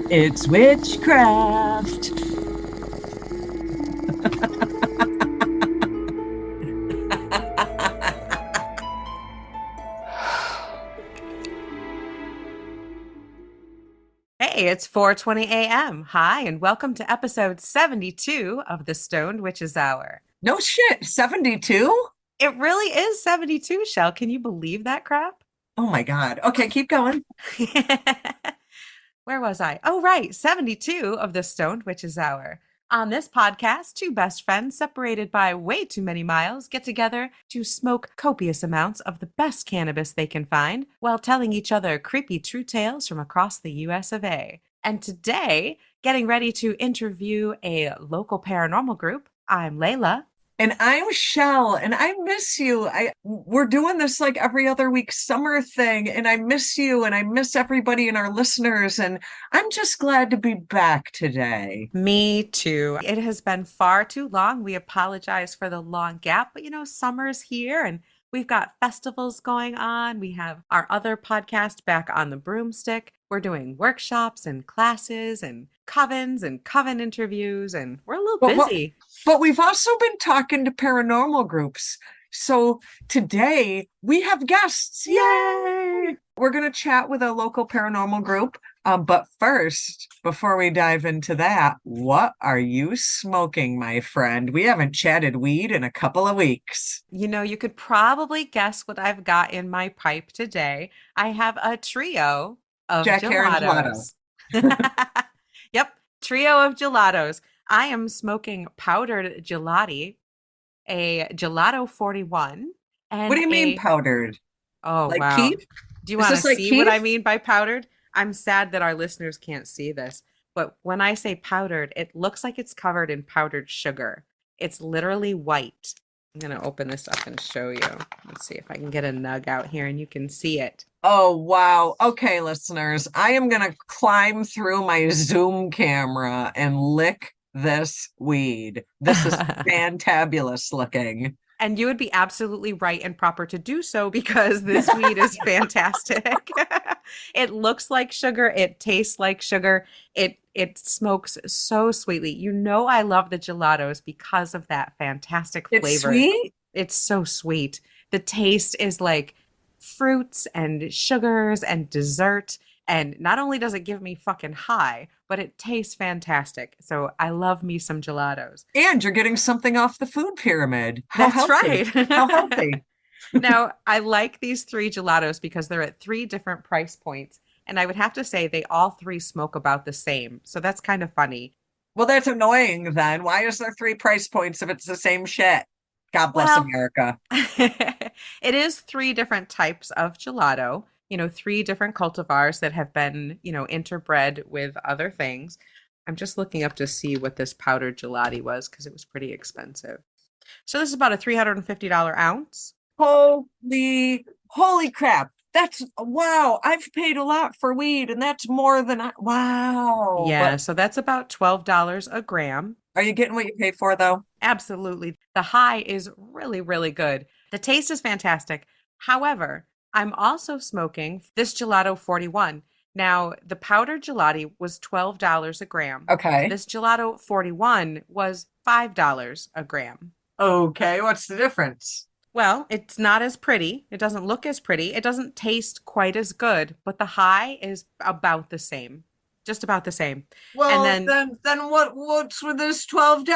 It's witchcraft. Hey, it's 4:20 a.m. Hi, and welcome to episode 72 of the Stoned Witches Hour. No shit, 72? It really is 72, Shell. Can you believe that crap? Oh my God. Okay, keep going. Where was I? Oh, right, 72 of the Stoned Witches Hour. On this podcast, two best friends separated by way too many miles get together to smoke copious amounts of the best cannabis they can find while telling each other creepy true tales from across the US of A. And today, getting ready to interview a local paranormal group, I'm Layla. And I'm Shell, and I miss you. We're doing this like every other week summer thing, and I miss you, and I miss everybody and our listeners, and I'm just glad to be back today. Me too. It has been far too long. We apologize for the long gap, but summer's here and we've got festivals going on. We have our other podcast back on the broomstick. We're doing workshops and classes and covens and coven interviews, and we're a little But what busy. but we've also been talking to paranormal groups. So today we have guests. Yay! We're going to chat with a local paranormal group. But first, before we dive into that, what are you smoking, my friend? We haven't chatted weed in a couple of weeks. You could probably guess what I've got in my pipe today. I have a trio of Jack Heron Gelato. gelatos. Yep, trio of gelatos. I am smoking powdered gelati, a gelato 41, What and do you mean a powdered? oh Like wow. Keith? Do you Is want to this like see what I Keith? mean by powdered? I'm sad that our listeners can't see this, but when I say powdered, it looks like it's covered in powdered sugar. It's literally white. I'm gonna open this up and show you. Let's see if I can get a nug out here and you can see it. Oh, wow. Okay, listeners, I am going to climb through my Zoom camera and lick this weed. This is fantabulous looking. And you would be absolutely right and proper to do so because this weed is fantastic. It looks like sugar, it tastes like sugar. It smokes so sweetly. I love the gelatos because of that fantastic It's flavor. sweet. It's so sweet. The taste is like fruits and sugars and dessert. And not only does it give me fucking high, but it tastes fantastic. So I love me some gelatos. And you're getting something off the food pyramid. How That's healthy. right. How healthy. Now, I like these three gelatos because they're at three different price points. And I would have to say they all three smoke about the same. So that's kind of funny. Well, that's annoying then. Why is there three price points if it's the same shit? God bless Well, America. it is three different types of gelato, three different cultivars that have been, interbred with other things. I'm just looking up to see what this powdered gelati was because it was pretty expensive. So this is about a $350 ounce. Holy crap. That's wow. I've paid a lot for weed, and that's more than wow. Yeah, But so that's about $12 a gram. are you getting what you paid for though? Absolutely. The high is really, really good. The taste is fantastic. However, I'm also smoking this gelato 41. Now, the powdered gelati was $12 a gram. Okay. This gelato 41 was $5 a gram. Okay, what's the difference? Well, it's not as pretty. It doesn't look as pretty. It doesn't taste quite as good, but the high is about the same. Just about the same. And Well, then then what's with this $12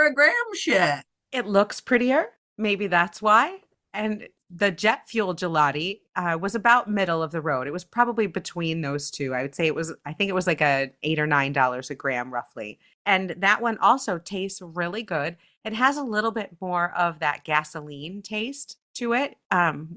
a gram shit? it looks prettier. Maybe that's why. And the jet fuel gelati was about middle of the road. It was probably between those two. I would say I think it was like a $8 or $9 a gram roughly. And that one also tastes really good. It has a little bit more of that gasoline taste to it,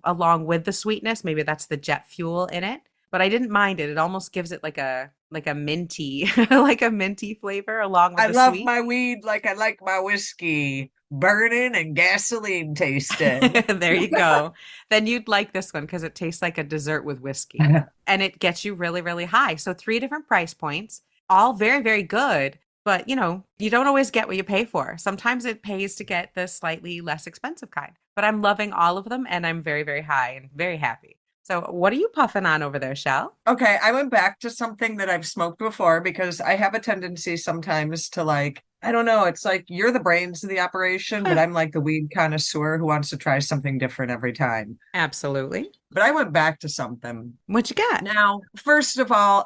along with the sweetness. Maybe that's the jet fuel in it. But I didn't mind it. It almost gives it like a minty like a minty flavor along with I the love sweet. my weed like I like my whiskey, burning and gasoline tasting. There you go. Then you'd like this one because it tastes like a dessert with whiskey and it gets you really, really high. So three different price points, all very, very good. But you don't always get what you pay for. Sometimes it pays to get the slightly less expensive kind. But I'm loving all of them and I'm very, very high and very happy. So, what are you puffing on over there, Shell? Okay, I went back to something that I've smoked before because I have a tendency sometimes to like, I don't know, it's like you're the brains of the operation, but I'm like the weed connoisseur who wants to try something different every time. Absolutely. But I went back to something. What you got? Now, first of all,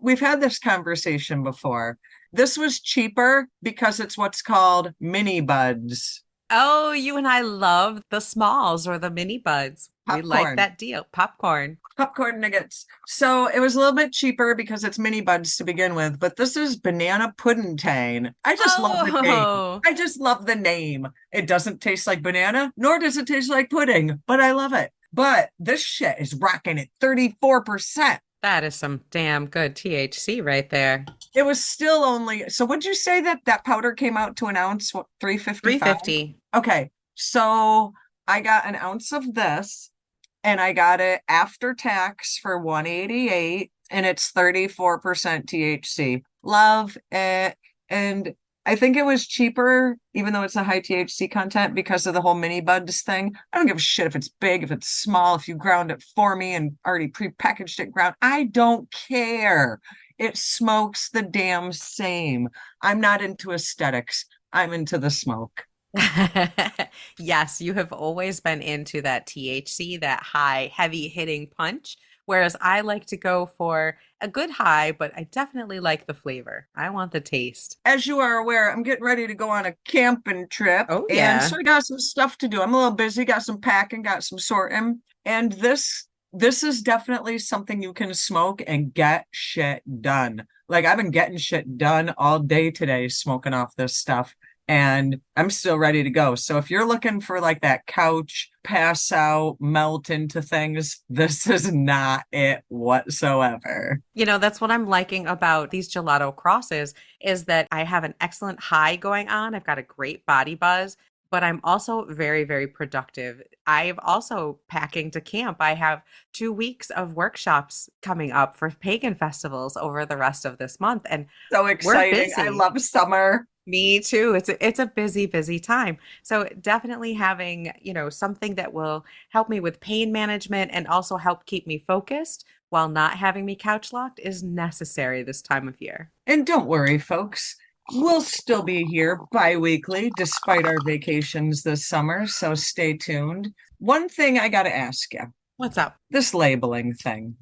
we've had this conversation before. This was cheaper because it's what's called mini buds. Oh, you and I love the smalls or the mini buds. We like Popcorn. that deal. Popcorn. Popcorn nuggets. So it was a little bit cheaper because it's mini buds to begin with, but this is banana puddingtang. I just love the name. Oh, I just love the name. It doesn't taste like banana, nor does it taste like pudding, but I love it. But this shit is rocking at 34%. that is some damn good THC right there. It was still only, so would you say that that powder came out to an ounce, what, 355? 350. Okay. So I got an ounce of this and I got it after tax for 188 and it's 34% THC. Love it. And I think it was cheaper, even though it's a high THC content because of the whole mini buds thing. I don't give a shit if it's big, if it's small, if you ground it for me and already pre-packaged it ground. I don't care. It smokes the damn same. I'm not into aesthetics. I'm into the smoke. Yes, you have always been into that THC, that high, heavy hitting punch. Whereas I like to go for a good high, but I definitely like the flavor. I want the taste. As you are aware, I'm getting ready to go on a camping trip. Oh, And yeah. so I got some stuff to do. I'm a little busy, got some packing, got some sorting. And this is definitely something you can smoke and get shit done. Like I've been getting shit done all day today, smoking off this stuff. And I'm still ready to go. So if you're looking for like that couch, pass out, melt into things, this is not it whatsoever. You know, that's what I'm liking about these gelato crosses is that I have an excellent high going on. I've got a great body buzz, but I'm also very, very productive. I've also packing to camp. I have 2 weeks of workshops coming up for pagan festivals over the rest of this month, and So we're exciting. I busy. love summer. Me too. It's a busy, busy time. So definitely having, something that will help me with pain management and also help keep me focused while not having me couch locked is necessary this time of year. And don't worry, folks. We'll still be here bi-weekly despite our vacations this summer, so stay tuned. One thing I got to ask you, What's up? this labeling thing.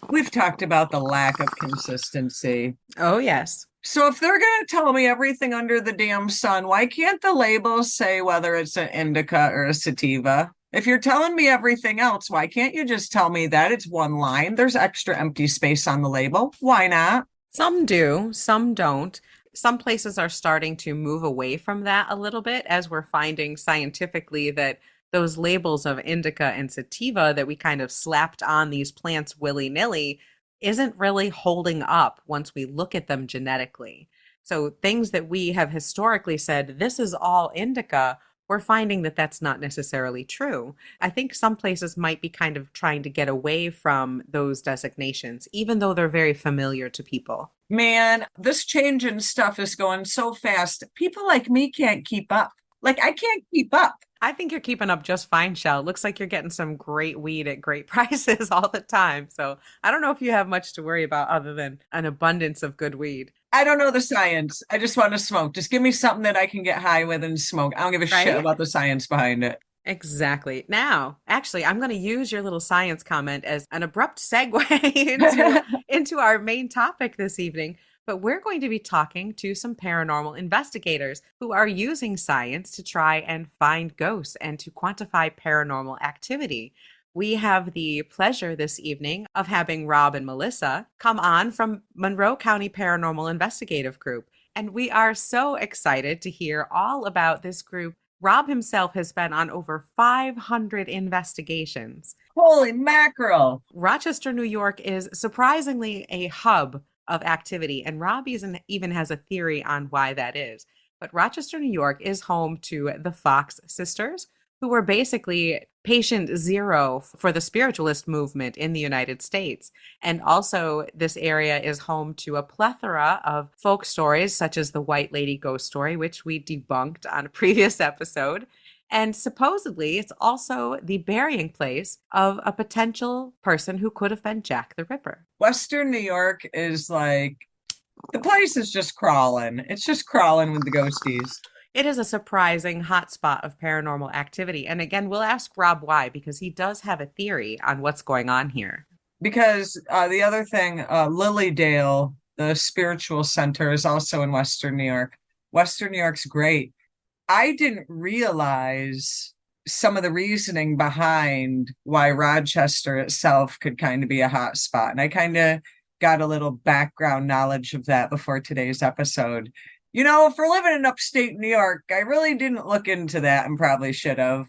We've talked about the lack of consistency. Oh, yes. So if they're going to tell me everything under the damn sun, why can't the label say whether it's an indica or a sativa? If you're telling me everything else, why can't you just tell me that it's one line? There's extra empty space on the label. Why not? Some do, some don't. Some places are starting to move away from that a little bit as we're finding scientifically that those labels of indica and sativa that we kind of slapped on these plants willy-nilly isn't really holding up once we look at them genetically. So things that we have historically said, this is all indica, we're finding that that's not necessarily true. I think some places might be kind of trying to get away from those designations, even though they're very familiar to people. Man, this change in stuff is going so fast. People like me can't keep up. Like, I can't keep up. I think you're keeping up just fine, Shell. It looks like you're getting some great weed at great prices all the time. So I don't know if you have much to worry about other than an abundance of good weed. I don't know the science. I just want to smoke. Just give me something that I can get high with and smoke. I don't give a shit Right? about the science behind it. Exactly. Now, actually, I'm going to use your little science comment as an abrupt segue into our main topic this evening. But we're going to be talking to some paranormal investigators who are using science to try and find ghosts and to quantify paranormal activity. We have the pleasure this evening of having Rob and Melissa come on from Monroe County Paranormal Investigative Group. And we are so excited to hear all about this group. Rob himself has been on over 500 investigations. Holy mackerel. Rochester, New York is surprisingly a hub of activity, and Rob even has a theory on why that is. But Rochester, New York is home to the Fox sisters, who were basically patient zero for the spiritualist movement in the United States. And also, this area is home to a plethora of folk stories, such as the White Lady ghost story, which we debunked on a previous episode. And supposedly, it's also the burying place of a potential person who could have been Jack the Ripper. Western New York is like, the place is just crawling. It's just crawling with the ghosties. It is a surprising hotspot of paranormal activity. And again, we'll ask Rob why, because he does have a theory on what's going on here. Because the other thing, Lilydale, the spiritual center, is also in Western New York. Western New York's great. I didn't realize some of the reasoning behind why Rochester itself could kind of be a hot spot. And I kind of got a little background knowledge of that before today's episode. You know, for living in upstate New York, I really didn't look into that and probably should have.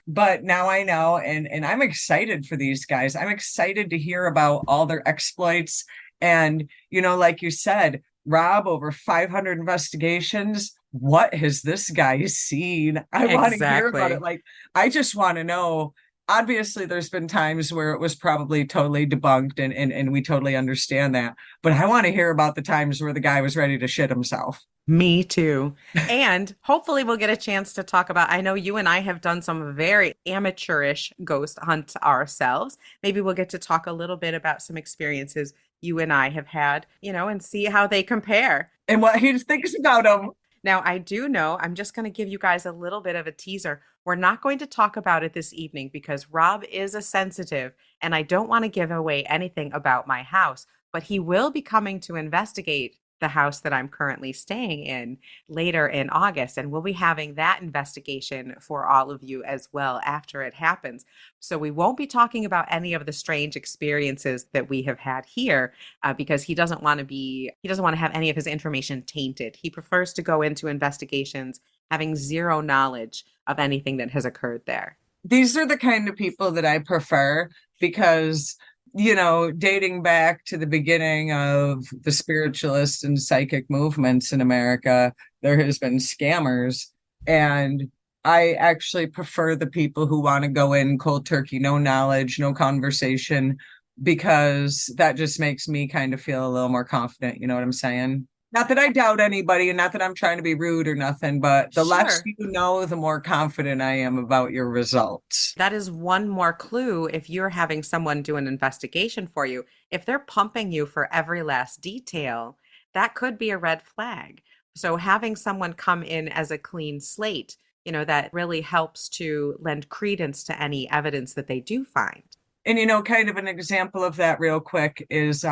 But now I know, and I'm excited for these guys. I'm excited to hear about all their exploits. And, you know, like you said, Rob, over 500 investigations. What has this guy seen? I want to hear about it. Like, I just want to know. Obviously, there's been times where it was probably totally debunked, and we totally understand that. But I want to hear about the times where the guy was ready to shit himself. Me too. And hopefully we'll get a chance to talk about, I know you and I have done some very amateurish ghost hunts ourselves. Maybe we'll get to talk a little bit about some experiences you and I have had, you know, and see how they compare. And what he thinks about them. Now, I do know, I'm just going to give you guys a little bit of a teaser. We're not going to talk about it this evening because Rob is a sensitive and I don't want to give away anything about my house, but he will be coming to investigate the house that I'm currently staying in later in August. And we'll be having that investigation for all of you as well after it happens. So we won't be talking about any of the strange experiences that we have had here because he doesn't want to have any of his information tainted. He prefers to go into investigations having zero knowledge of anything that has occurred there. These are the kind of people that I prefer because, you know, dating back to the beginning of the spiritualist and psychic movements in America, there has been scammers. And I actually prefer the people who want to go in cold turkey, no knowledge, no conversation, because that just makes me kind of feel a little more confident. You know what I'm saying? Not that I doubt anybody and not that I'm trying to be rude or nothing, but the less you know, the more confident I am about your results. That is one more clue if you're having someone do an investigation for you. If they're pumping you for every last detail, that could be a red flag. So having someone come in as a clean slate, you know, that really helps to lend credence to any evidence that they do find. And, you know, kind of an example of that real quick is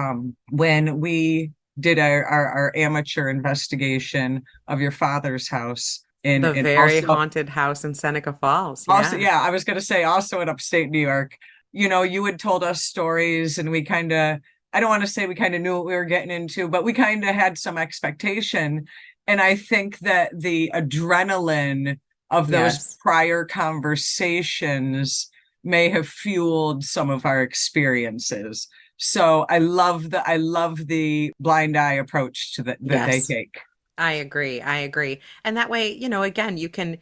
when we did our amateur investigation of your father's house in the very haunted house in Seneca Falls. Also, yeah, I was going to say also in upstate New York. You know, you had told us stories and we kind of, I don't want to say we kind of knew what we were getting into, but we kind of had some expectation. And I think that the adrenaline of those prior conversations may have fueled some of our experiences. So I love the blind eye approach to that they take. I agree. And that way, you know, again, you can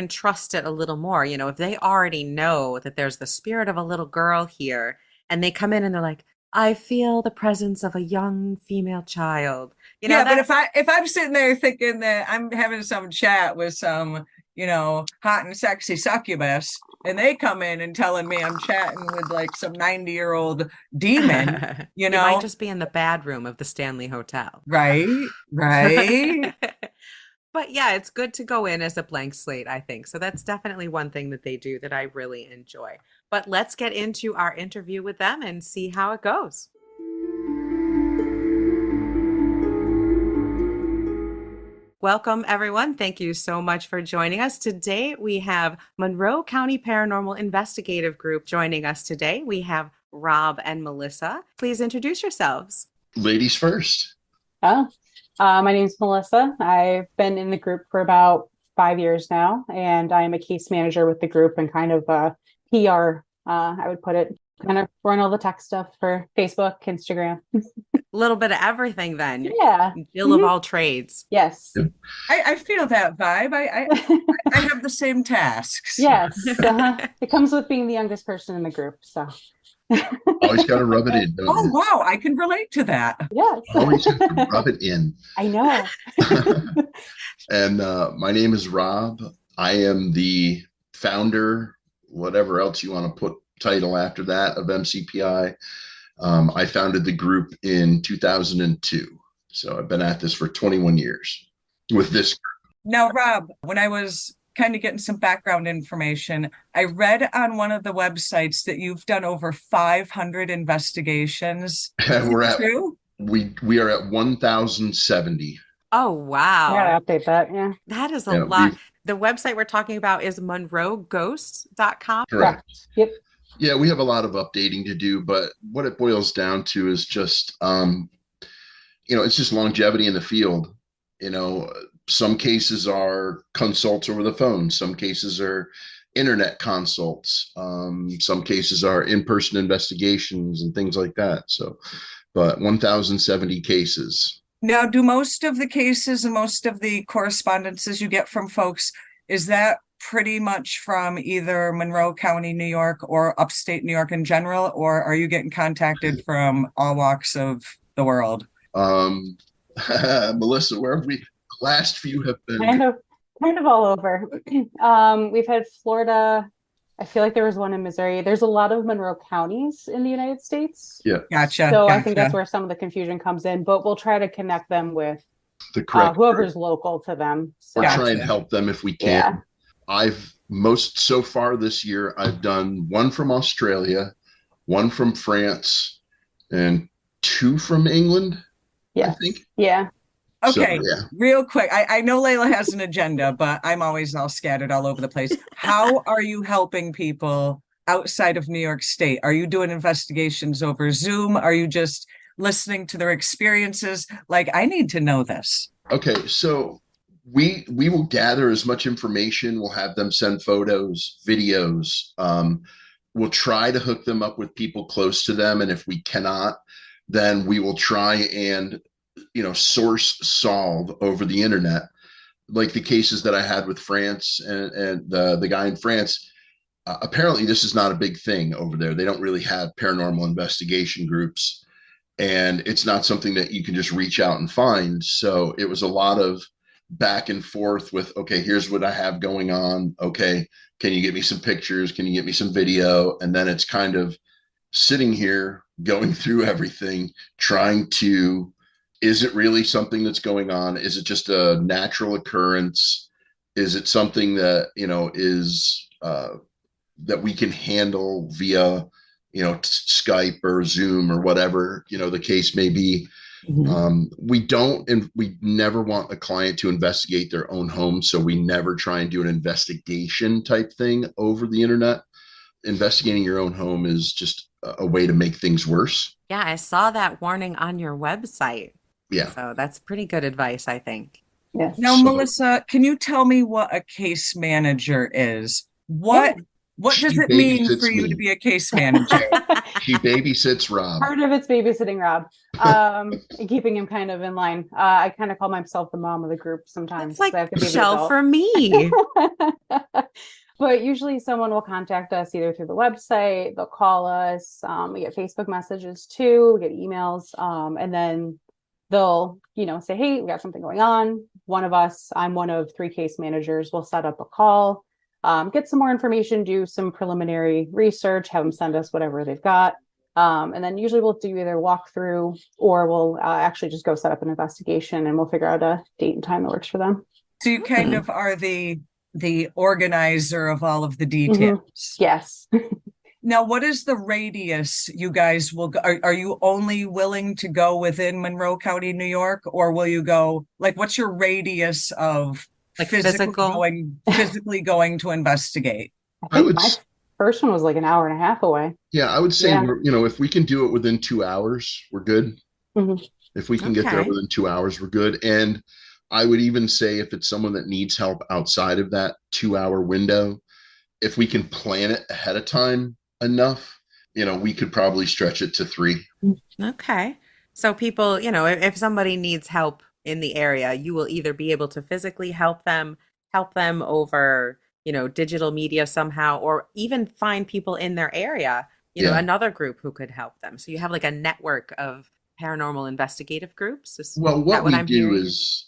trust it a little more. You know, if they already know that there's the spirit of a little girl here and they come in and they're like, I feel the presence of a young female child. You know, but if I'm sitting there thinking that I'm having some chat with some, you know, hot and sexy succubus, and they come in and telling me I'm chatting with like some 90-year-old demon, you know. You might just be in the bad room of the Stanley Hotel. Right. But yeah, it's good to go in as a blank slate, I think. So that's definitely one thing that they do that I really enjoy. But let's get into our interview with them and see how it goes. Welcome, everyone. Thank you so much for joining us. Today, we have Monroe County Paranormal Investigative Group joining us today. We have Rob and Melissa. Please introduce yourselves. Ladies first. My name's Melissa. I've been in the group for about 5 years now, and I am a case manager with the group and kind of PR, I would put it. Kind of run all the tech stuff for Facebook, Instagram. A little bit of everything then. Yeah. Jill of all trades. Yes. I feel that vibe. I have the same tasks. Yes. It comes with being the youngest person in the group. So always got to rub it in. Oh, wow. I can relate to that. Yes. Always have to rub it in. I know. And my name is Rob. I am the founder, whatever else you want to put title after that, of MCPI. I founded the group in 2002. So I've been at this for 21 years with this. Now, Rob, when I was kind of getting some background information, I read on one of the websites that you've done over 500 investigations. We're at True? we are at 1,070. Oh, wow. I gotta update that. Yeah. That is a Yeah, lot. The website we're talking about is monroeghosts.com. Correct. Yep. Yeah, we have a lot of updating to do, but what it boils down to is just, it's just longevity in the field. Some cases are consults over the phone. Some cases are internet consults. Some cases are in-person investigations and things like that. So, but 1,070 cases. Now, do most of the cases and most of the correspondences you get from folks, is that pretty much from either Monroe County, New York, or upstate New York in general, or are you getting contacted from all walks of the world? Melissa, where have we? The last few have been Kind of all over. We've had Florida. I feel like there was one in Missouri. There's a lot of Monroe counties in the United States. Yeah. Gotcha. So I gotcha. think that's where some of the confusion comes in, but we'll try to connect them with the correct. whoever's local to them. So, We'll Gotcha. try and help them if we can. Yeah. So far this year, I've done one from Australia, one from France, and two from England. yeah. I think. Yeah. Okay, So, yeah. real quick. I know Layla has an agenda, but I'm always all scattered all over the place. How are you helping people outside of New York State? Are you doing investigations over Zoom? Are you just listening to their experiences? Like, I need to know this. Okay, so we will gather as much information. We'll have them send photos, videos. We'll try to hook them up with people close to them, and if we cannot, then we will try and source solve over the internet, like the cases that I had with France and the guy in France. Apparently, this is not a big thing over there. They don't really have paranormal investigation groups, and it's not something that you can just reach out and find. So it was a lot of back and forth with, okay, here's what I have going on. Okay, can you get me some pictures? Can you get me some video? And then it's kind of sitting here going through everything, trying to, is it really something that's going on? Is it just a natural occurrence? Is it something that, is that we can handle via, Skype or Zoom or whatever, the case may be? We never want a client to investigate their own home. So we never try and do an investigation type thing over the internet. Investigating your own home is just a way to make things worse. Yeah, I saw that warning on your website. Yeah. So that's pretty good advice, I think. Yes. Now, So- Melissa, can you tell me what a case manager is? What does She it mean babysits for you me. to be a case manager? She babysits Rob. Part of it's babysitting Rob, and keeping him kind of in line. I kind of call myself the mom of the group sometimes. It's like I have to be the Michelle adult. for me. But usually someone will contact us either through the website, they'll call us, we get Facebook messages too, we get emails, and then they'll, say, hey, we got something going on. One of us, I'm one of 3 case managers, will set up a call, get some more information, do some preliminary research, have them send us whatever they've got. And then usually we'll do either walkthrough or we'll actually just go set up an investigation, and we'll figure out a date and time that works for them. So you kind of are the organizer of all of the details. Yes. Now, what is the radius you guys will go? Are you only willing to go within Monroe County, New York, or will you go, like, what's your radius of Like physically physical? going to investigate? I I think would my s- first one was like an hour and a half away. Yeah, I would say, Yeah. if we can do it within 2 hours, we're good. Mhm. If we can get there Okay. within 2 hours, we're good. And I would even say if it's someone that needs help outside of that 2-hour window, if we can plan it ahead of time enough, we could probably stretch it to 3. Okay. So people, if somebody needs help in the area, you will either be able to physically help them over, digital media somehow, or even find people in their area, Yeah. another group who could help them. So you have like a network of paranormal investigative groups. Is Well, that what we I'm do hearing? is,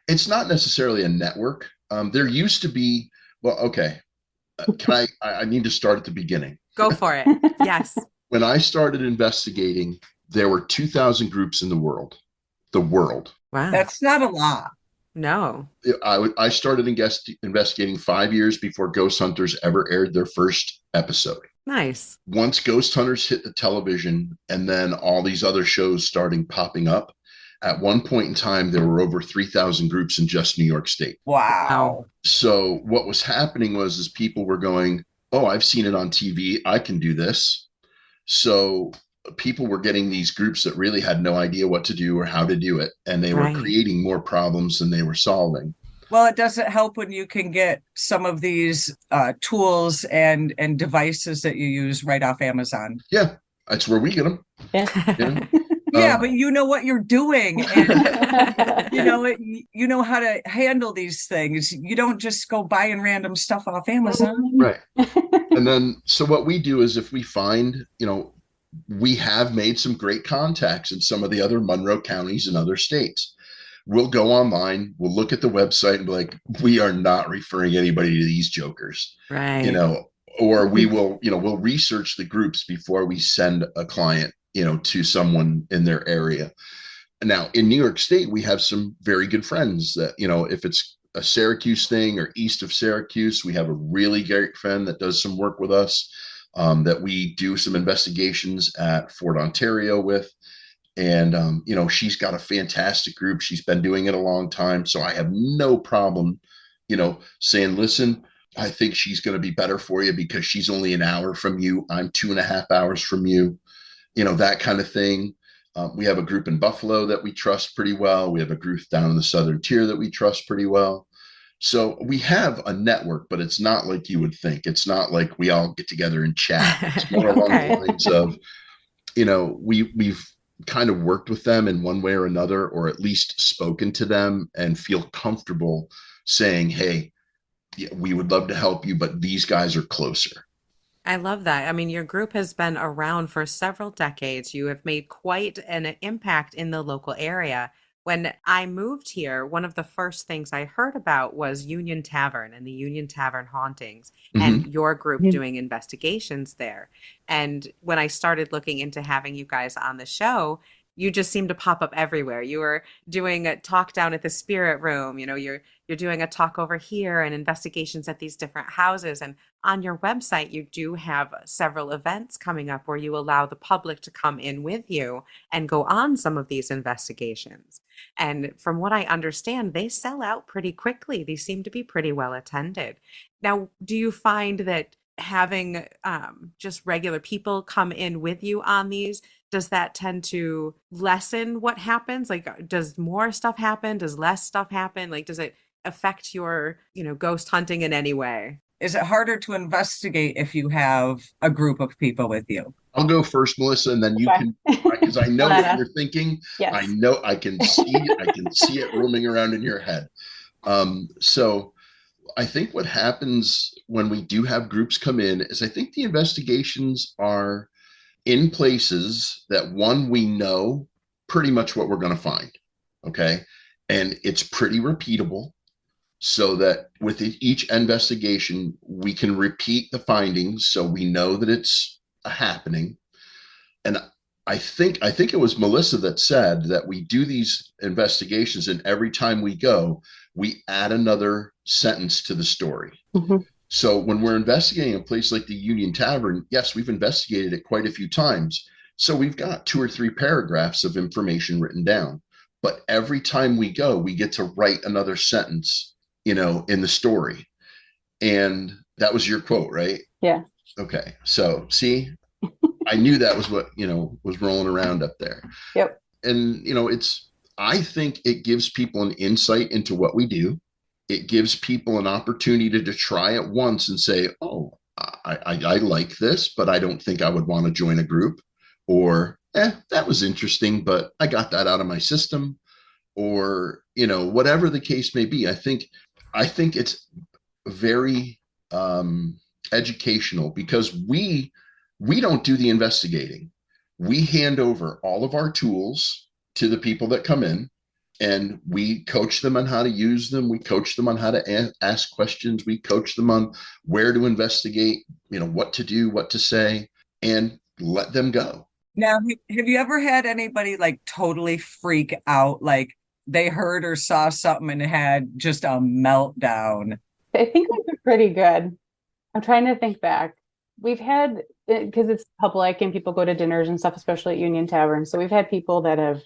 it's not necessarily a network. There used to be, well, okay. I need to start at the beginning. Go for it. Yes. When I started investigating, there were 2,000 groups in the world. The world. Wow. That's not a lot. No. I started investigating 5 years before Ghost Hunters ever aired their first episode. Nice. Once Ghost Hunters hit the television and then all these other shows starting popping up, at one point in time, there were over 3,000 groups in just New York State. Wow. So what was happening was people were going, oh, I've seen it on TV. I can do this. So people were getting these groups that really had no idea what to do or how to do it. And they were creating more problems than they were solving. Well, it doesn't help when you can get some of these tools and devices that you use right off Amazon. Yeah, that's where we get them. Yeah. You know? Yeah, but you know what you're doing, and you know how to handle these things. You don't just go buying random stuff off Amazon. Right. And then, so what we do is if we find, we have made some great contacts in some of the other Monroe counties and other states. We'll go online, we'll look at the website and be like, we are not referring anybody to these jokers. Right. Or we will, we'll research the groups before we send a client, to someone in their area. Now, in New York State, we have some very good friends that, if it's a Syracuse thing or east of Syracuse, we have a really great friend that does some work with us, that we do some investigations at Fort Ontario with. And, she's got a fantastic group. She's been doing it a long time. So I have no problem, saying, listen, I think she's going to be better for you because she's only an hour from you. I'm 2.5 hours from you, that kind of thing. We have a group in Buffalo that we trust pretty well. We have a group down in the Southern Tier that we trust pretty well. So we have a network, but it's not like you would think. It's not like we all get together and chat. It's more along the lines of, we've kind of worked with them in one way or another, or at least spoken to them and feel comfortable saying, hey, we would love to help you, but these guys are closer. I love that. I mean, your group has been around for several decades. You have made quite an impact in the local area. When I moved here, one of the first things I heard about was Union Tavern and the Union Tavern hauntings, and your group doing investigations there. And when I started looking into having you guys on the show, you just seem to pop up everywhere. You were doing a talk down at the spirit room, you're doing a talk over here and investigations at these different houses. And on your website, you do have several events coming up where you allow the public to come in with you and go on some of these investigations. And from what I understand, they sell out pretty quickly. These seem to be pretty well attended. Now, do you find that having just regular people come in with you on these, does that tend to lessen what happens? Like, does more stuff happen? Does less stuff happen? Like, does it affect your, ghost hunting in any way? Is it harder to investigate if you have a group of people with you? I'll go first, Melissa, and then you can, because I know what you're thinking. Yes. I know I can see it roaming around in your head. So I think what happens when we do have groups come in is I think the investigations are in places that, one, we know pretty much what we're going to find. Okay. And it's pretty repeatable, so that with each investigation, we can repeat the findings. So we know that it's happening. And I think it was Melissa that said that we do these investigations, and every time we go, we add another sentence to the story. So when we're investigating a place like the Union Tavern, yes, we've investigated it quite a few times. So we've got 2 or 3 paragraphs of information written down. But every time we go, we get to write another sentence, in the story. And that was your quote, right? Yeah. Okay. So see, I knew that was what, was rolling around up there. Yep. And, I think it gives people an insight into what we do. It gives people an opportunity to try it once and say, oh, I like this, but I don't think I would want to join a group. Or, that was interesting, but I got that out of my system. Or, whatever the case may be. I think it's very educational, because we don't do the investigating. We hand over all of our tools to the people that come in, and we coach them on how to use them. We coach them on how to ask questions. We coach them on where to investigate, what to do, what to say, and let them go. Now, have you ever had anybody like totally freak out, like they heard or saw something and had just a meltdown? I think we've been pretty good. I'm trying to think back. We've had, because it's public and people go to dinners and stuff, especially at Union Tavern. So we've had people that have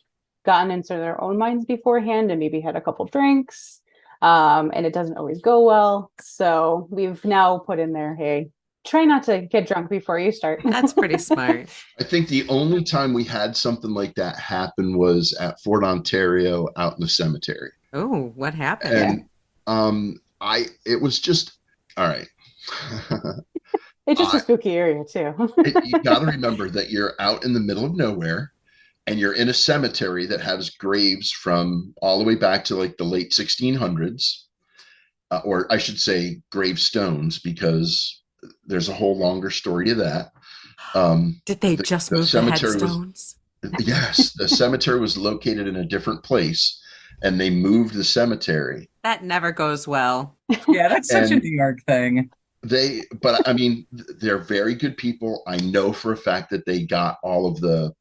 gotten into their own minds beforehand and maybe had a couple drinks, and it doesn't always go well. So we've now put in there, hey, try not to get drunk before you start. That's pretty smart. I think the only time we had something like that happen was at Fort Ontario out in the cemetery. Oh, what happened? And it was just, all right. It's just a spooky area too. You got to remember that you're out in the middle of nowhere and you're in a cemetery that has graves from all the way back to like the late 1600s, or I should say gravestones, because there's a whole longer story to that. Did they just move the headstones? Yes, the cemetery was located in a different place and they moved the cemetery. That never goes well. Yeah, that's such a New York thing. But I mean, they're very good people. I know for a fact that they got all of the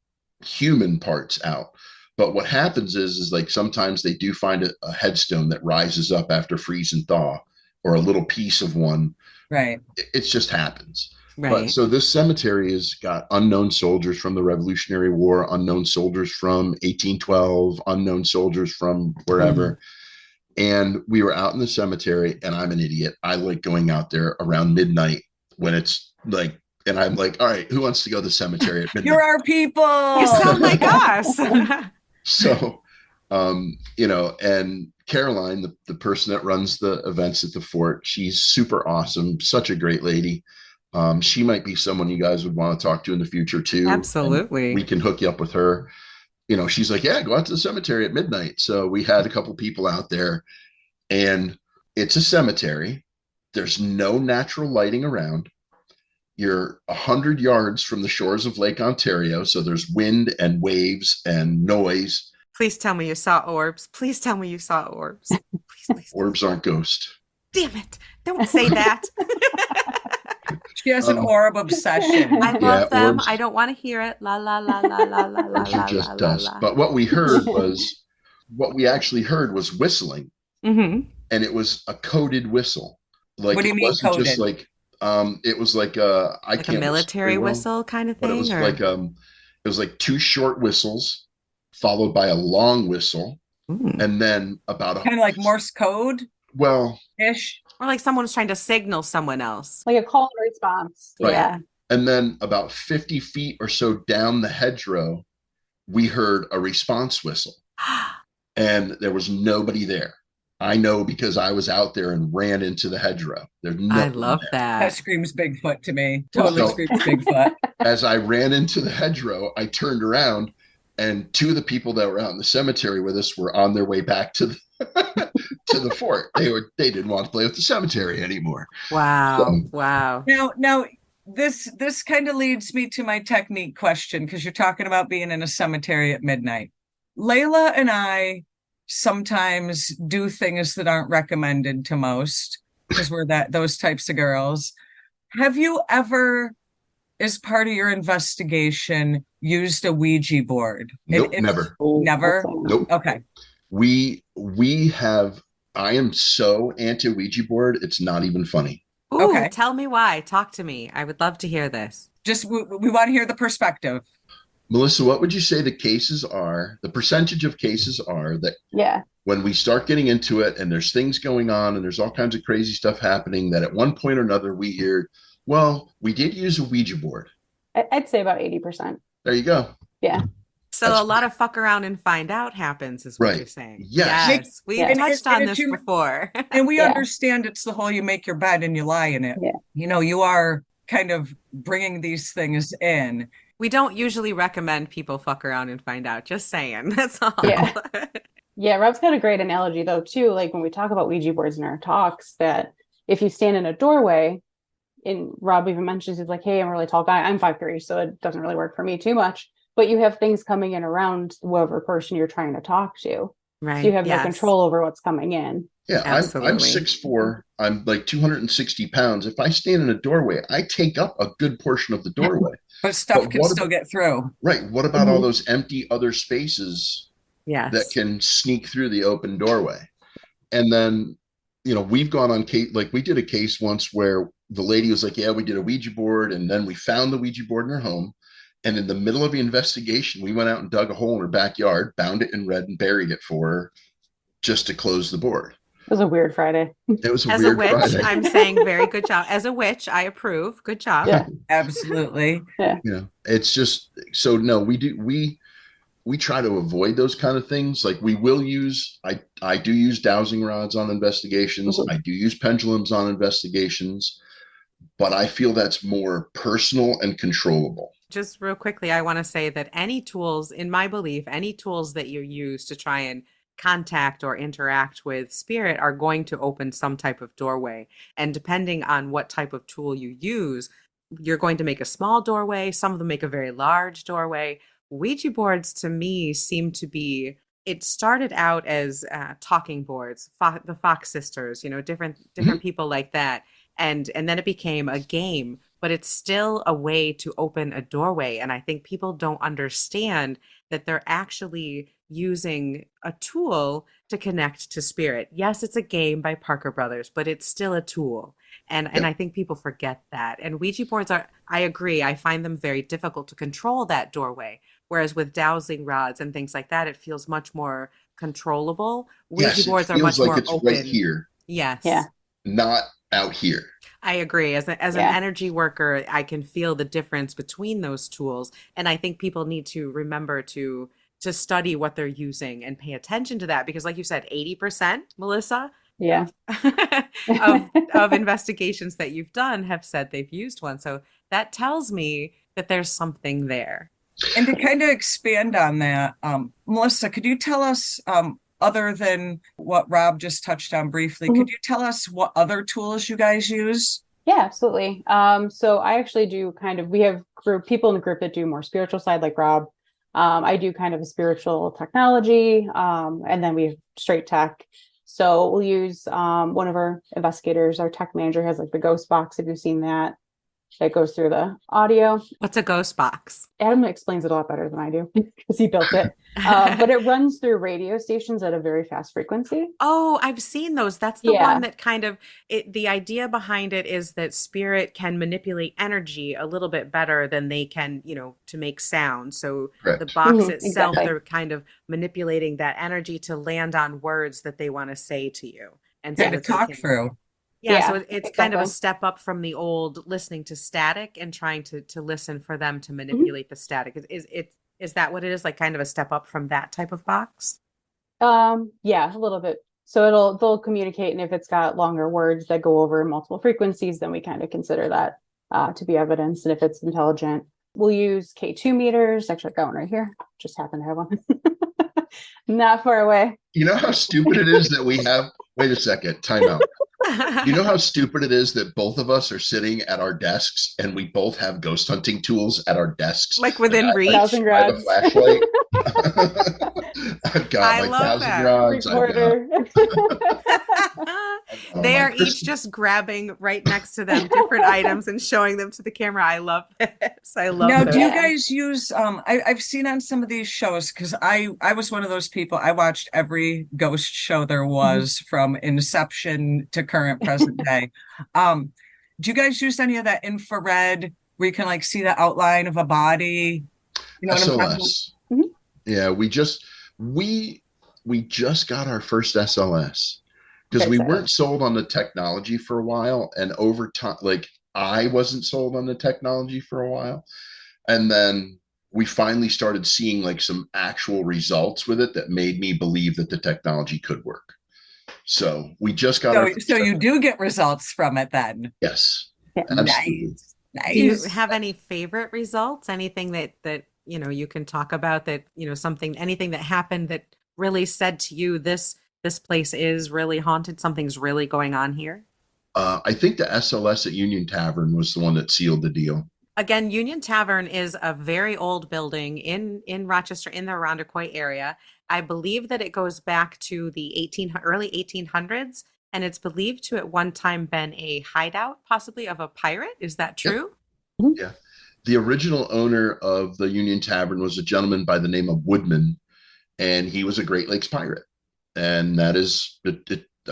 human parts out. But what happens is like sometimes they do find a headstone that rises up after freeze and thaw, or a little piece of one. Right. It just happens. Right. But so this cemetery has got unknown soldiers from the Revolutionary War, unknown soldiers from 1812, unknown soldiers from wherever. Mm-hmm. And we were out in the cemetery, and I'm an idiot. I like going out there around midnight when it's like, and I'm like, all right, who wants to go to the cemetery at midnight? You're our people. You sound like us. So, and Caroline, the person that runs the events at the fort, she's super awesome, such a great lady. She might be someone you guys would want to talk to in the future too. Absolutely. We can hook you up with her. She's like, yeah, go out to the cemetery at midnight. So we had a couple people out there, and it's a cemetery. There's no natural lighting around. You're 100 yards from the shores of Lake Ontario. So there's wind and waves and noise. Please tell me you saw orbs. Please tell me you saw orbs. Please. Orbs aren't ghosts. Damn it. Don't say that. She has an orb obsession. I love them. Orbs. I don't want to hear it. La la la la la la la. Orbs are just dust. But what we actually heard was whistling, mm-hmm. and it was a coded whistle. Like, what do you mean coded? Just like it was like a military whistle kind of thing. But it was like two short whistles followed by a long whistle, and then about kind of like Morse code. Well, ish. Or like someone's trying to signal someone else. Like a call and response. Right. Yeah. And then about 50 feet or so down the hedgerow, we heard a response whistle. And there was nobody there. I know because I was out there and ran into the hedgerow. There's I love there. that. That screams Bigfoot to me. Totally screams Bigfoot. As I ran into the hedgerow, I turned around, and two of the people that were out in the cemetery with us were on their way back to the to the fort. They didn't want to play with the cemetery anymore. Wow. Wow. Now this kind of leads me to my technique question, because you're talking about being in a cemetery at midnight. Layla and I sometimes do things that aren't recommended to most, because we're those types of girls. Have you ever, as part of your investigation, used a Ouija board? Nope, never. Never? Nope. Okay. We have, I am so anti Ouija board, it's not even funny. Ooh, okay. Tell me why. Talk to me. I would love to hear this. Just, we want to hear the perspective. Melissa, what would you say the percentage of cases are that when we start getting into it and there's things going on and there's all kinds of crazy stuff happening, that at one point or another we hear, well, we did use a Ouija board? I'd say about 80%. There you go. Yeah. So a lot of fuck around and find out happens is what you're saying. Yes. We've touched on this before. And we understand it's the whole you make your bed and you lie in it. Yeah. You are kind of bringing these things in. We don't usually recommend people fuck around and find out. Just saying. That's all. Yeah. Yeah, Rob's got a great analogy though too. Like when we talk about Ouija boards in our talks, that if you stand in a doorway, and Rob even mentions, he's like, hey, I'm a really tall guy. I'm 5'3", so it doesn't really work for me too much. But you have things coming in around whoever person you're trying to talk to. Right. So you have no Yes. control over what's coming in. Yeah, I'm Absolutely. 6'4". I'm like 260 pounds. If I stand in a doorway, I take up a good portion of the doorway. But stuff But can what still about, get through. right? What about all Mhm. those empty other spaces that Yes. can sneak through the open doorway? And then, we've gone on case, like we did a case once where the lady was like, yeah, we did a Ouija board. And then we found the Ouija board in her home. And in the middle of the investigation, we went out and dug a hole in her backyard, bound it in red and buried it for her just to close the board. It was a weird Friday. It was a As a weird witch, Friday. I'm saying very good job. As a witch, I approve. Good job. Yeah. Absolutely. Yeah. It's just, so no, we try to avoid those kind of things. Like we will use, I do use dowsing rods on investigations. Mhm. I do use pendulums on investigations, but I feel that's more personal and controllable. Just real quickly, I want to say that any tools, in my belief, any tools that you use to try and contact or interact with spirit are going to open some type of doorway. And depending on what type of tool you use, you're going to make a small doorway. Some of them make a very large doorway. Ouija boards to me seem to be, it started out as talking boards, the Fox sisters, different people like that. And then it became a game, but it's still a way to open a doorway. And I think people don't understand that they're actually using a tool to connect to spirit. Yes, it's a game by Parker Brothers, but it's still a tool. And I think people forget that. And Ouija boards are, I agree, I find them very difficult to control that doorway. Whereas with dowsing rods and things like that, it feels much more controllable. Ouija Yes, it boards are feels much like more it's open. right here, Yes. Yeah. not out here. I agree. As an Yeah. energy worker, I can feel the difference between those tools. And I think people need to remember to study what they're using and pay attention to that. Because like you said, 80%, Melissa, Yeah. of investigations that you've done have said they've used one. So that tells me that there's something there. And to kind of expand on that, Melissa, could you tell us, other than what Rob just touched on briefly, could you tell us what other tools you guys use? Yeah, absolutely. So I actually do we have people in the group that do more spiritual side, like Rob. I do kind of a spiritual technology, and then we have straight tech. So we'll use one of our investigators, our tech manager has like the ghost box, if you've seen that goes through the audio. What's a ghost box? Adam explains it a lot better than I do because he built it. But it runs through radio stations at a very fast frequency. Oh, I've seen those. That's the Yeah. one that kind of the idea behind it is that spirit can manipulate energy a little bit better than they can, to make sound. So Correct. the box Mhm, itself, exactly. they're kind of manipulating that energy to land on words that they want to say to you. And so Yeah, to that they talk can- through. Yeah, so Yeah, it's kind of a exactly. step up from the old listening to static and trying to listen for them to manipulate the static. Is that what it is? Like kind of a step up from that type of box? Yeah, a little bit. So they'll communicate, and if it's got longer words that go over multiple frequencies, then we kind of consider that to be evidence. And if it's intelligent, we'll use K2 meters. Actually, I got one right here. Just happen to have one. Not far away. You know how stupid it is that we have, wait a second, time out. You know how stupid it is that both of us are sitting at our desks and we both have ghost hunting tools at our desks? Like within reach? Thousand I have a rods. flashlight. I've got I like love 1,000 that. rods. Recorder. They my are each crystal- just grabbing right next to them different items and showing them to the camera. I love this. I love Now, this. do you Yeah. guys use I've seen on some of these shows, because I was one of those people. I watched every ghost show there was from inception to current present day. Do you guys use any of that infrared where you can like see the outline of a body? You know what I'm talking about? SLS. Mhm. Yeah, we just got our first SLS because Okay, we so- weren't sold on the technology for a while, and over time, like I wasn't sold on the technology for a while, and then we finally started seeing like some actual results with it that made me believe that the technology could work. So we just got our So you do get results from it then. yes, Yeah. absolutely. Nice. Do you Nice. have any favorite results? Anything that you can talk about that, anything that happened that really said to you, this place is really haunted, something's really going on here? I think the SLS at Union Tavern was the one that sealed the deal. Again, Union Tavern is a very old building in Rochester, in the Irondequoit area. I believe that it goes back to the early 1800s, and it's believed to at one time been a hideout, possibly of a pirate. Is that Yep. true? Yeah. The original owner of the Union Tavern was a gentleman by the name of Woodman, and he was a Great Lakes pirate. And that is,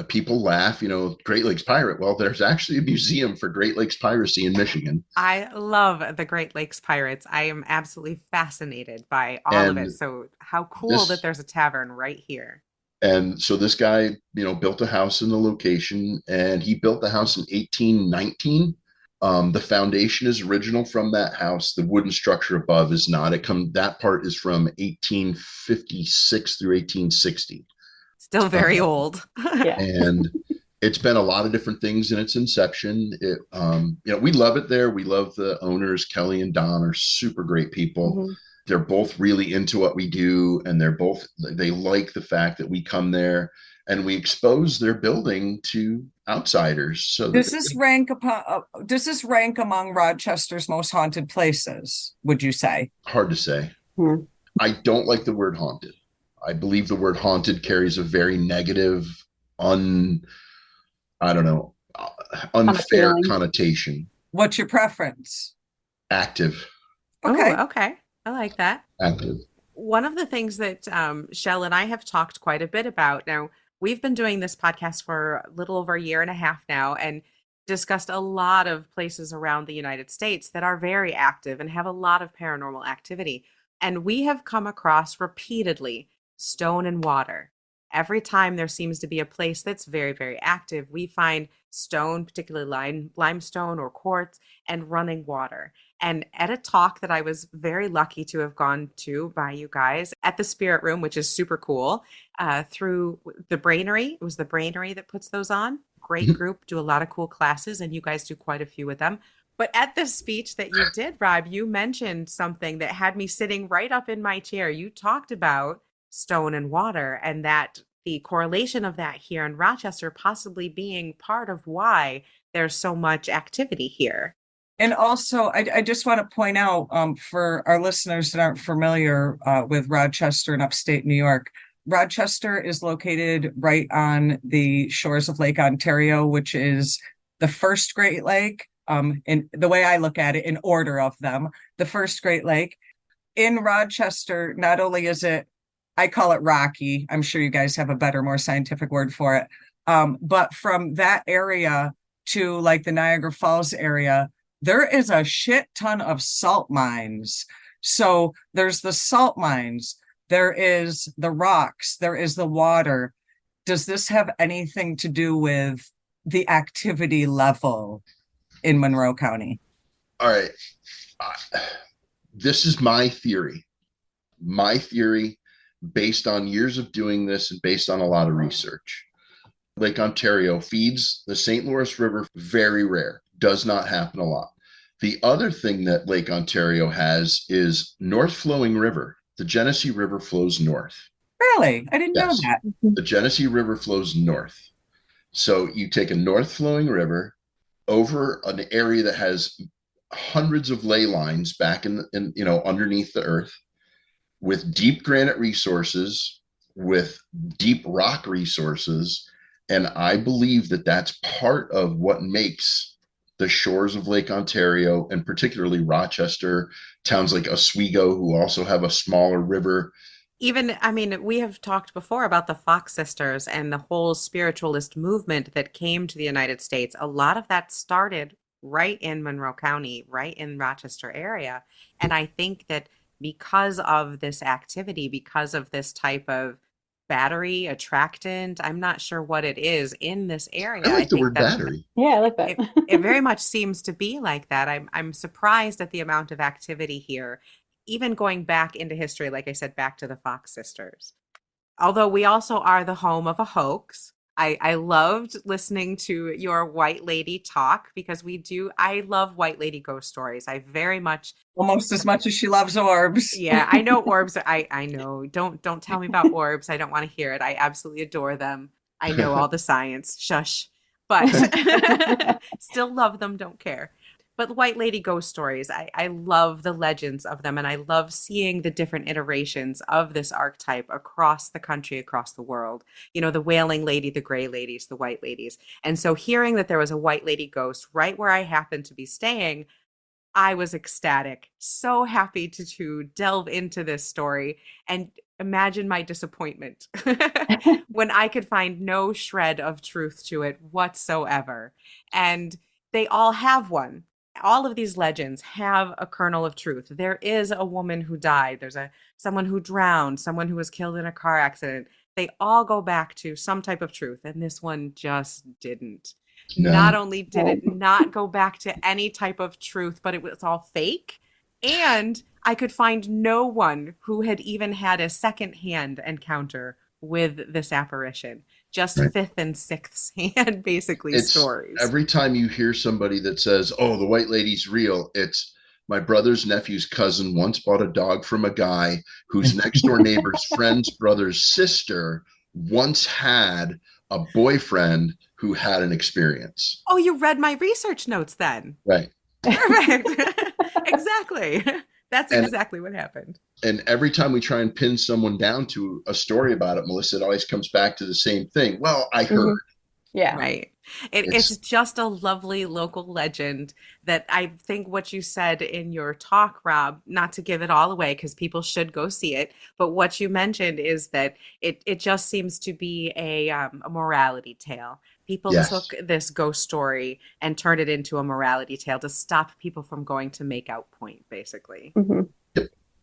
people laugh, Great Lakes pirate. Well, there's actually a museum for Great Lakes piracy in Michigan. I love the Great Lakes Pirates. I am absolutely fascinated by all of And it. So how cool that there's a tavern right here. And so this guy, built a house in the location, and he built the house in 1819. The foundation is original from that house. The wooden structure above is not. That part is from 1856 through 1860. Still very old. Yeah. And it's been a lot of different things in its inception. We love it there. We love the owners. Kelly and Don are super great people. Mhm. They're both really into what we do, and they like the fact that we come there and we expose their building to outsiders. So Does this rank among Rochester's most haunted places, would you say? hard to say. Hmm. I don't like the word haunted. I believe the word haunted carries a very negative, unfair connotation. What's your preference? Active. Okay. Oh, okay. I like that. Active. One of the things that Shell and I have talked quite a bit about now, we've been doing this podcast for a little over a year and a half now and discussed a lot of places around the United States that are very active and have a lot of paranormal activity. And we have come across repeatedly stone and water. Every time there seems to be a place that's very, very active, we find stone, particularly limestone or quartz, and running water. And at a talk that I was very lucky to have gone to by you guys at the Spirit Room, which is super cool, through the Brainery. It was the Brainery that puts those on. Great group, do a lot of cool classes, and you guys do quite a few with them. But at the speech that you did, Rob, you mentioned something that had me sitting right up in my chair. You talked about stone and water, and that the correlation of that here in Rochester possibly being part of why there's so much activity here. And also, I just want to point out for our listeners that aren't familiar with Rochester and upstate New York, Rochester is located right on the shores of Lake Ontario, which is the first Great Lake. In the way I look at it, in order of them, the first Great Lake. In Rochester, not only is it, I call it rocky. I'm sure you guys have a better, more scientific word for it. But from that area to like the Niagara Falls area, there is a shit ton of salt mines. So there's the salt mines, there is the rocks, there is the water. Does this have anything to do with the activity level in Monroe County? All right. This is my theory. My theory, based on years of doing this and based on a lot of research. Lake Ontario feeds the St. Lawrence River, very rare, does not happen a lot. The other thing that Lake Ontario has is north flowing river. The Genesee River flows north. Really? I didn't know that. The Genesee River flows north. So you take a north flowing river over an area that has hundreds of ley lines back in underneath the earth, with deep granite resources, with deep rock resources. And I believe that that's part of what makes the shores of Lake Ontario, and particularly Rochester, towns like Oswego, who also have a smaller river. Even, I mean, we have talked before about the Fox sisters and the whole spiritualist movement that came to the United States. A lot of that started right in Monroe County, right in Rochester area. And I think that because of this activity, because of this type of battery attractant, I'm not sure what it is in this area. I like the think word battery. Yeah, I like that. it very much seems to be like that. I'm surprised at the amount of activity here, even going back into history, like I said, back to the Fox sisters. Although we also are the home of a hoax. I loved listening to your white lady talk because I love white lady ghost stories. I very much. Almost as much as she loves orbs. Yeah, I know orbs. I know. Don't tell me about orbs. I don't want to hear it. I absolutely adore them. I know all the science. Shush. But still love them. Don't care. But white lady ghost stories, I love the legends of them, and I love seeing the different iterations of this archetype across the country, across the world. You know, the wailing lady, the gray ladies, the white ladies. And so hearing that there was a white lady ghost right where I happened to be staying, I was ecstatic, so happy to delve into this story, and imagine my disappointment when I could find no shred of truth to it whatsoever. And they all have one. All of these legends have a kernel of truth. There is a woman who died. There's someone who drowned, someone who was killed in a car accident. They all go back to some type of truth, and this one just didn't. No. Not only did it not go back to any type of truth, but it was all fake. And I could find no one who had even had a secondhand encounter with this apparition. Just Right. fifth and sixth hand, basically, It's stories. every time you hear somebody that says, "Oh, the white lady's real," it's my brother's nephew's cousin once bought a dog from a guy whose next door neighbor's friend's brother's sister once had a boyfriend who had an experience. Oh, you read my research notes then. Right. Perfect. Exactly. That's And- exactly what happened. And every time we try and pin someone down to a story about it, Melissa, it always comes back to the same thing. Well, I heard. Yeah. Right. It's just a lovely local legend that I think what you said in your talk, Rob, not to give it all away because people should go see it, but what you mentioned is that it just seems to be a morality tale. People Yes. took this ghost story and turned it into a morality tale to stop people from going to make out point, basically. Mhm.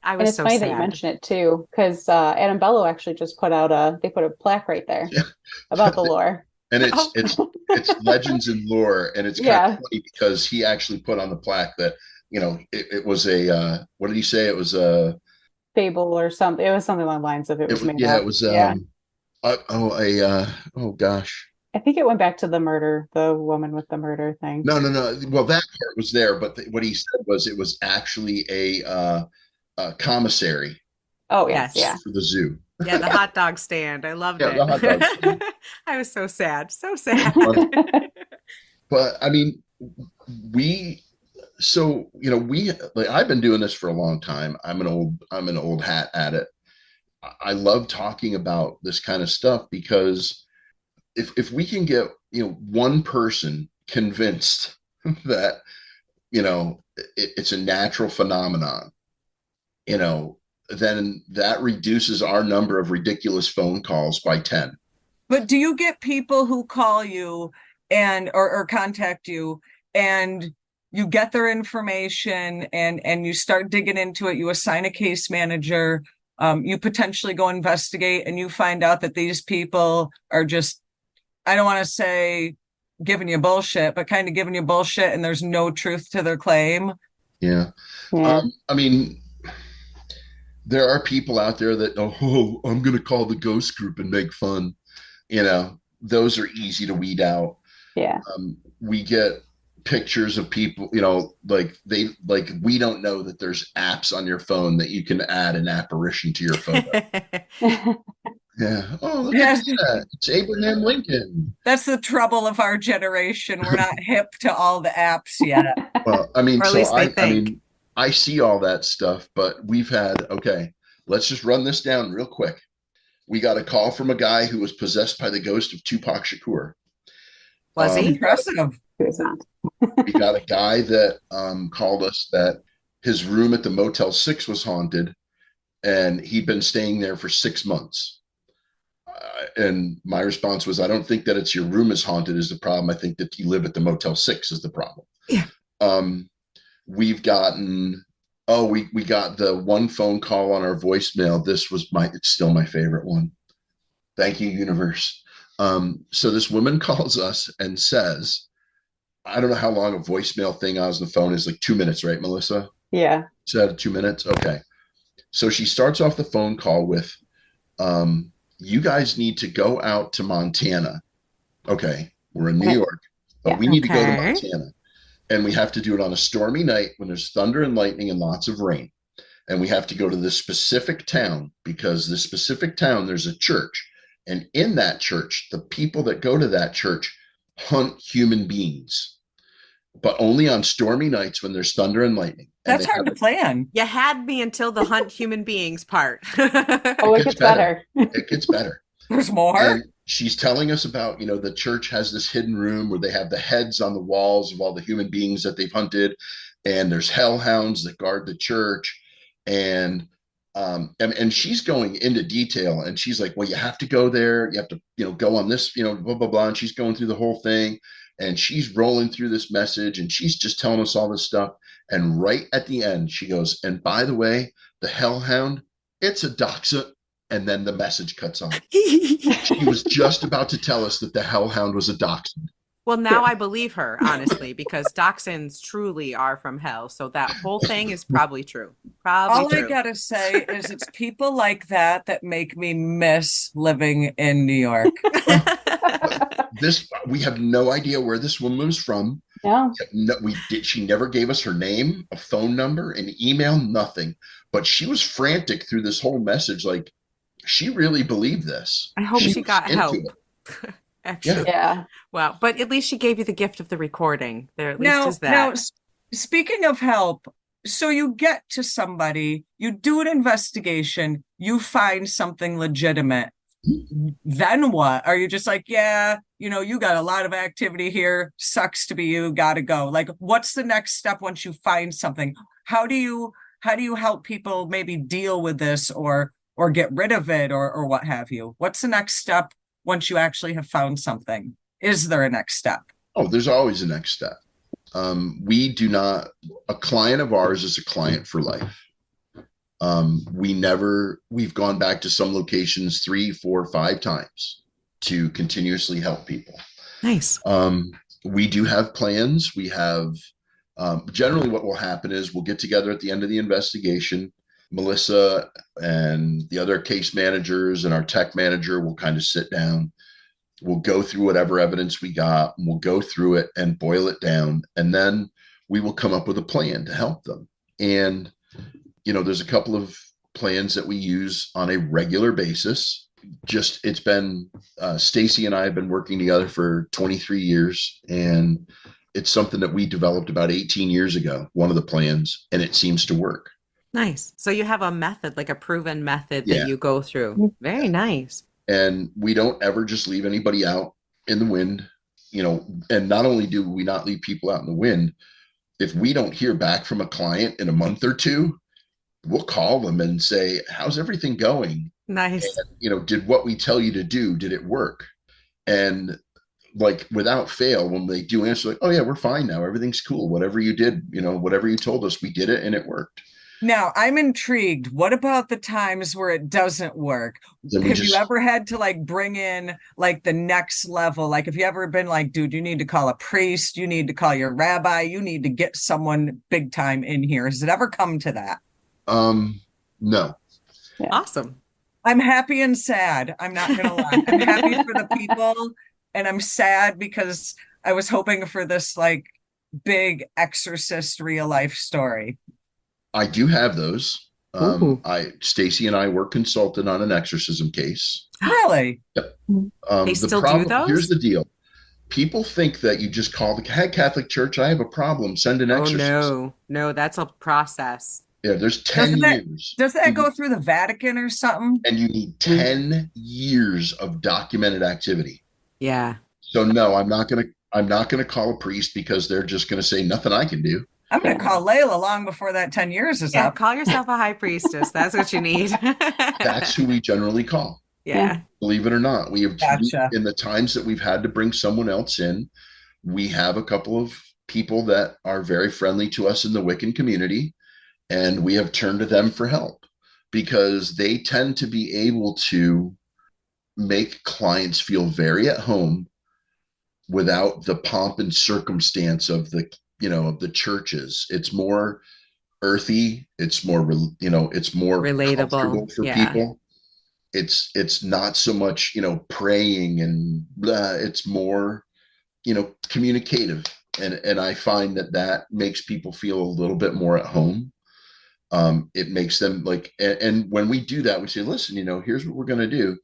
I And was it's so funny that you sad. mention it too, because Adam Bello actually just put out they put a plaque right there Yeah. about the lore. And Oh. it's legends and lore, and it's kind Yeah. of funny because he actually put on the plaque that it was a what did he say? It was a Fable or something. It was something along the lines of it was made yeah, up. it was Yeah. oh gosh. I think it went back to the murder, the woman with the murder thing. No. Well, that part was there, but what he said was it was actually a commissary Oh yes, Yes. for the zoo. Yeah, the hot dog stand. I loved Yeah, it. the hot dog stand. I was so sad. So sad. yeah. But I mean, we I've been doing this for a long time. I'm an old hat at it. I love talking about this kind of stuff because if we can get one person convinced that it's a natural phenomenon, then that reduces our number of ridiculous phone calls by 10. But do you get people who call you and or contact you and you get their information and you start digging into it, you assign a case manager, you potentially go investigate and you find out that these people are just, I don't want to say giving you bullshit, but kind of giving you bullshit and there's no truth to their claim? Yeah. I mean, there are people out there that, oh, I'm going to call the ghost group and make fun. Those are easy to weed out. Yeah. We get pictures of people, we don't know that there's apps on your phone that you can add an apparition to your photo. Yeah. Oh, look at that. It's Abraham Lincoln. That's the trouble of our generation. We're not hip to all the apps yet. Well, I mean, Or at so least they I think. mean, I see all that stuff, but okay, let's just run this down real quick. We got a call from a guy who was possessed by the ghost of Tupac Shakur. Was he? Impressive. We got a guy that called us that his room at the Motel 6 was haunted, and he'd been staying there for 6 months. And my response was, I don't think that it's your room is haunted is the problem. I think that you live at the Motel 6 is the problem. Yeah. We've gotten, we got the one phone call on our voicemail. It's still my favorite one. Thank you, universe. So this woman calls us and says, I don't know how long a voicemail thing on the phone is, like 2 minutes, right, Melissa? Yeah. Is that 2 minutes? Okay. So she starts off the phone call with, you guys need to go out to Montana. Okay. We're in New York, but Yeah. we need to go to Okay. Montana. And we have to do it on a stormy night when there's thunder and lightning and lots of rain. And we have to go to this specific town because this specific town, there's a church. And in that church, the people that go to that church hunt human beings. but only on stormy nights when there's thunder and lightning. And That's hard to plan. You had me until the hunt human beings part. Oh, it gets better. It gets better. There's more. And she's telling us about, the church has this hidden room where they have the heads on the walls of all the human beings that they've hunted. And there's hellhounds that guard the church. And she's going into detail, and she's like, well, you have to go there. You have to, go on this, blah, blah, blah. And she's going through the whole thing, and she's rolling through this message, and she's just telling us all this stuff. And right at the end, she goes, and by the way, the hellhound, it's a dachshund. And then the message cuts off. She was just about to tell us that the hellhound was a dachshund. Well, now I believe her, honestly, because dachshunds truly are from hell. So that whole thing is probably true. All I gotta say is it's people like that that make me miss living in New York. We have no idea where this woman was from. Yeah. She never gave us her name, a phone number, an email, nothing. But she was frantic through this whole message. Like, she really believed this. I hope she got help. Actually. Yeah. Wow. But at least she gave you the gift of the recording. There at least is that. Now, speaking of help, so you get to somebody, you do an investigation, you find something legitimate. Then what? Are you just like, yeah, you got a lot of activity here. Sucks to be you, gotta go. Like, what's the next step once you find something? How do you help people maybe deal with this or get rid of it or what have you? What's the next step once you actually have found something? Is there a next step? Oh, there's always a next step. A client of ours is a client for life. We've gone back to some locations 3, 4, 5 times to continuously help people. Nice. We do have plans. We have, generally what will happen is we'll get together at the end of the investigation. Melissa and the other case managers and our tech manager will kind of sit down. We'll go through whatever evidence we got, and we'll go through it and boil it down. And then we will come up with a plan to help them. And, there's a couple of plans that we use on a regular basis. It's been, Stacy and I have been working together for 23 years. And it's something that we developed about 18 years ago, one of the plans, and it seems to work. Nice. So you have a method, like a proven method that you go through. Very nice. And we don't ever just leave anybody out in the wind, and not only do we not leave people out in the wind, if we don't hear back from a client in a month or two, we'll call them and say, how's everything going? Nice. And, did what we tell you to do, did it work? And like without fail, when they do answer, like, oh yeah, we're fine now. Everything's cool. Whatever you did, whatever you told us, we did it and it worked. Now, I'm intrigued. What about the times where it doesn't work? Have you ever had to bring in the next level? Like, have you ever been like, dude, you need to call a priest, you need to call your rabbi, you need to get someone big time in here? Has it ever come to that? No. Yeah. Awesome. I'm happy and sad. I'm not going to lie. I'm happy for the people, and I'm sad because I was hoping for this big exorcist real life story. I do have those. Stacy and I were consulted on an exorcism case. Really? Yep. They still do those? Here's the deal. People think that you just call the Catholic Church, I have a problem, send an exorcist. Oh, no, that's a process. Yeah, there's 10 years. Does that go through the Vatican or something? And you need 10 years of documented activity. Yeah. So no, I'm not gonna call a priest because they're just gonna say nothing I can do. I'm going to call Layla long before that 10 years is up. Call yourself a high priestess. That's what you need. That's who we generally call. Yeah. Believe it or not. We have, gotcha. In the times that we've had to bring someone else in, we have a couple of people that are very friendly to us in the Wiccan community, and we have turned to them for help because they tend to be able to make clients feel very at home without the pomp and circumstance of the churches. It's more earthy. It's more, it's more relatable for people. It's not so much, praying and blah. It's more, communicative. And I find that makes people feel a little bit more at home. It makes them and when we do that, we say, listen, here's what we're going to do.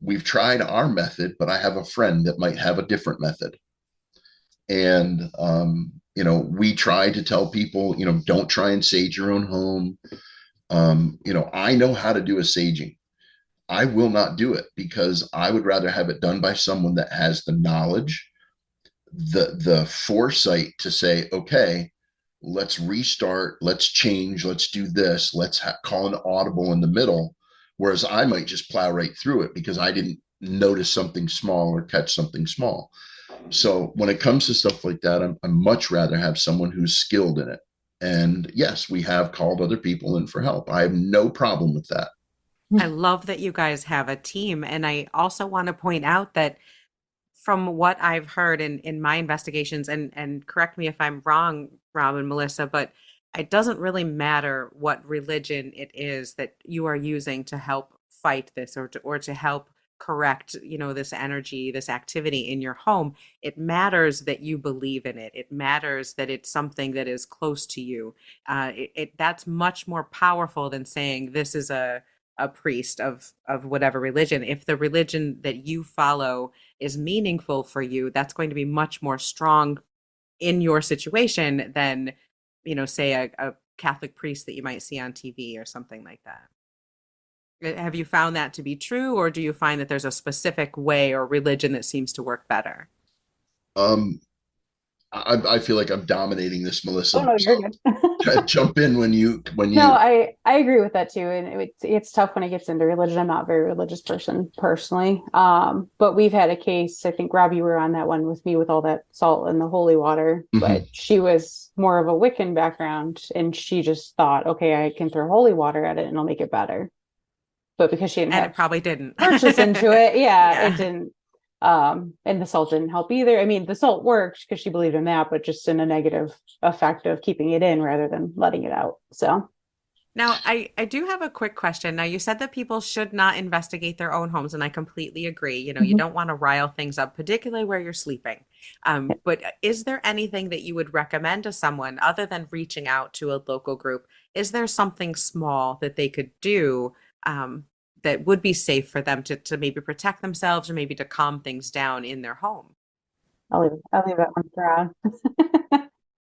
We've tried our method, but I have a friend that might have a different method. And We try to tell people, don't try and sage your own home. I know how to do a saging. I will not do it because I would rather have it done by someone that has the knowledge, the foresight to say, okay, let's restart, let's change, let's do this, let's call an audible in the middle. Whereas I might just plow right through it because I didn't notice something small or catch something small. So when it comes to stuff like that, I'm much rather have someone who's skilled in it. And yes, we have called other people in for help. I have no problem with that. I love that you guys have a team. And I also want to point out that from what I've heard in my investigations, and correct me if I'm wrong, Rob and Melissa, but it doesn't really matter what religion it is that you are using to help fight this or to help correct, this energy, this activity in your home. It matters that you believe in it. It matters that it's something that is close to you. That's much more powerful than saying this is a priest of whatever religion. If the religion that you follow is meaningful for you, that's going to be much more strong in your situation than, say a Catholic priest that you might see on TV or something like that. Have you found that to be true, or do you find that there's a specific way or religion that seems to work better? Um, I feel like I'm dominating this, Melissa. Oh no, you're good. Jump in when you. No, I agree with that too, and it's tough when it gets into religion. I'm not a very religious person personally, but we've had a case. I think Rob, you were on that one with me with all that salt and the holy water, but she was more of a Wiccan background, and she just thought, okay, I can throw holy water at it and it'll make it better. But because she didn't And have it probably didn't purchase into it, Yeah. it didn't. And the salt didn't help either. I mean, the salt worked because she believed in that, but just in a negative effect of keeping it in rather than letting it out. So Now, I do have a quick question. Now, you said that people should not investigate their own homes, and I completely agree. You don't want to rile things up, particularly where you're sleeping. But is there anything that you would recommend to someone other than reaching out to a local group? Is there something small that they could do that would be safe for them to maybe protect themselves or maybe to calm things down in their home? I'll leave that one for Rob.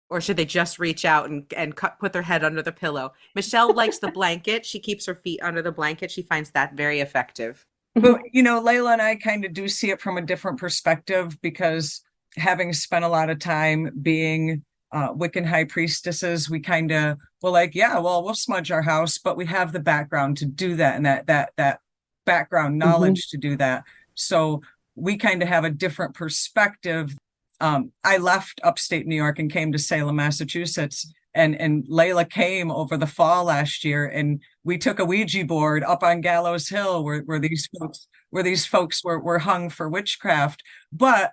Or should they just reach out and put their head under the pillow? Michelle likes the blanket. She keeps her feet under the blanket. She finds that very effective. But, Layla and I kind of do see it from a different perspective because having spent a lot of time being Wiccan high priestesses, we kind of were like, yeah, well, we'll smudge our house, but we have the background to do that and that background knowledge to do that. So we kind of have a different perspective. I left upstate New York and came to Salem, Massachusetts, and Layla came over the fall last year, and we took a Ouija board up on Gallows Hill where these folks were hung for witchcraft. But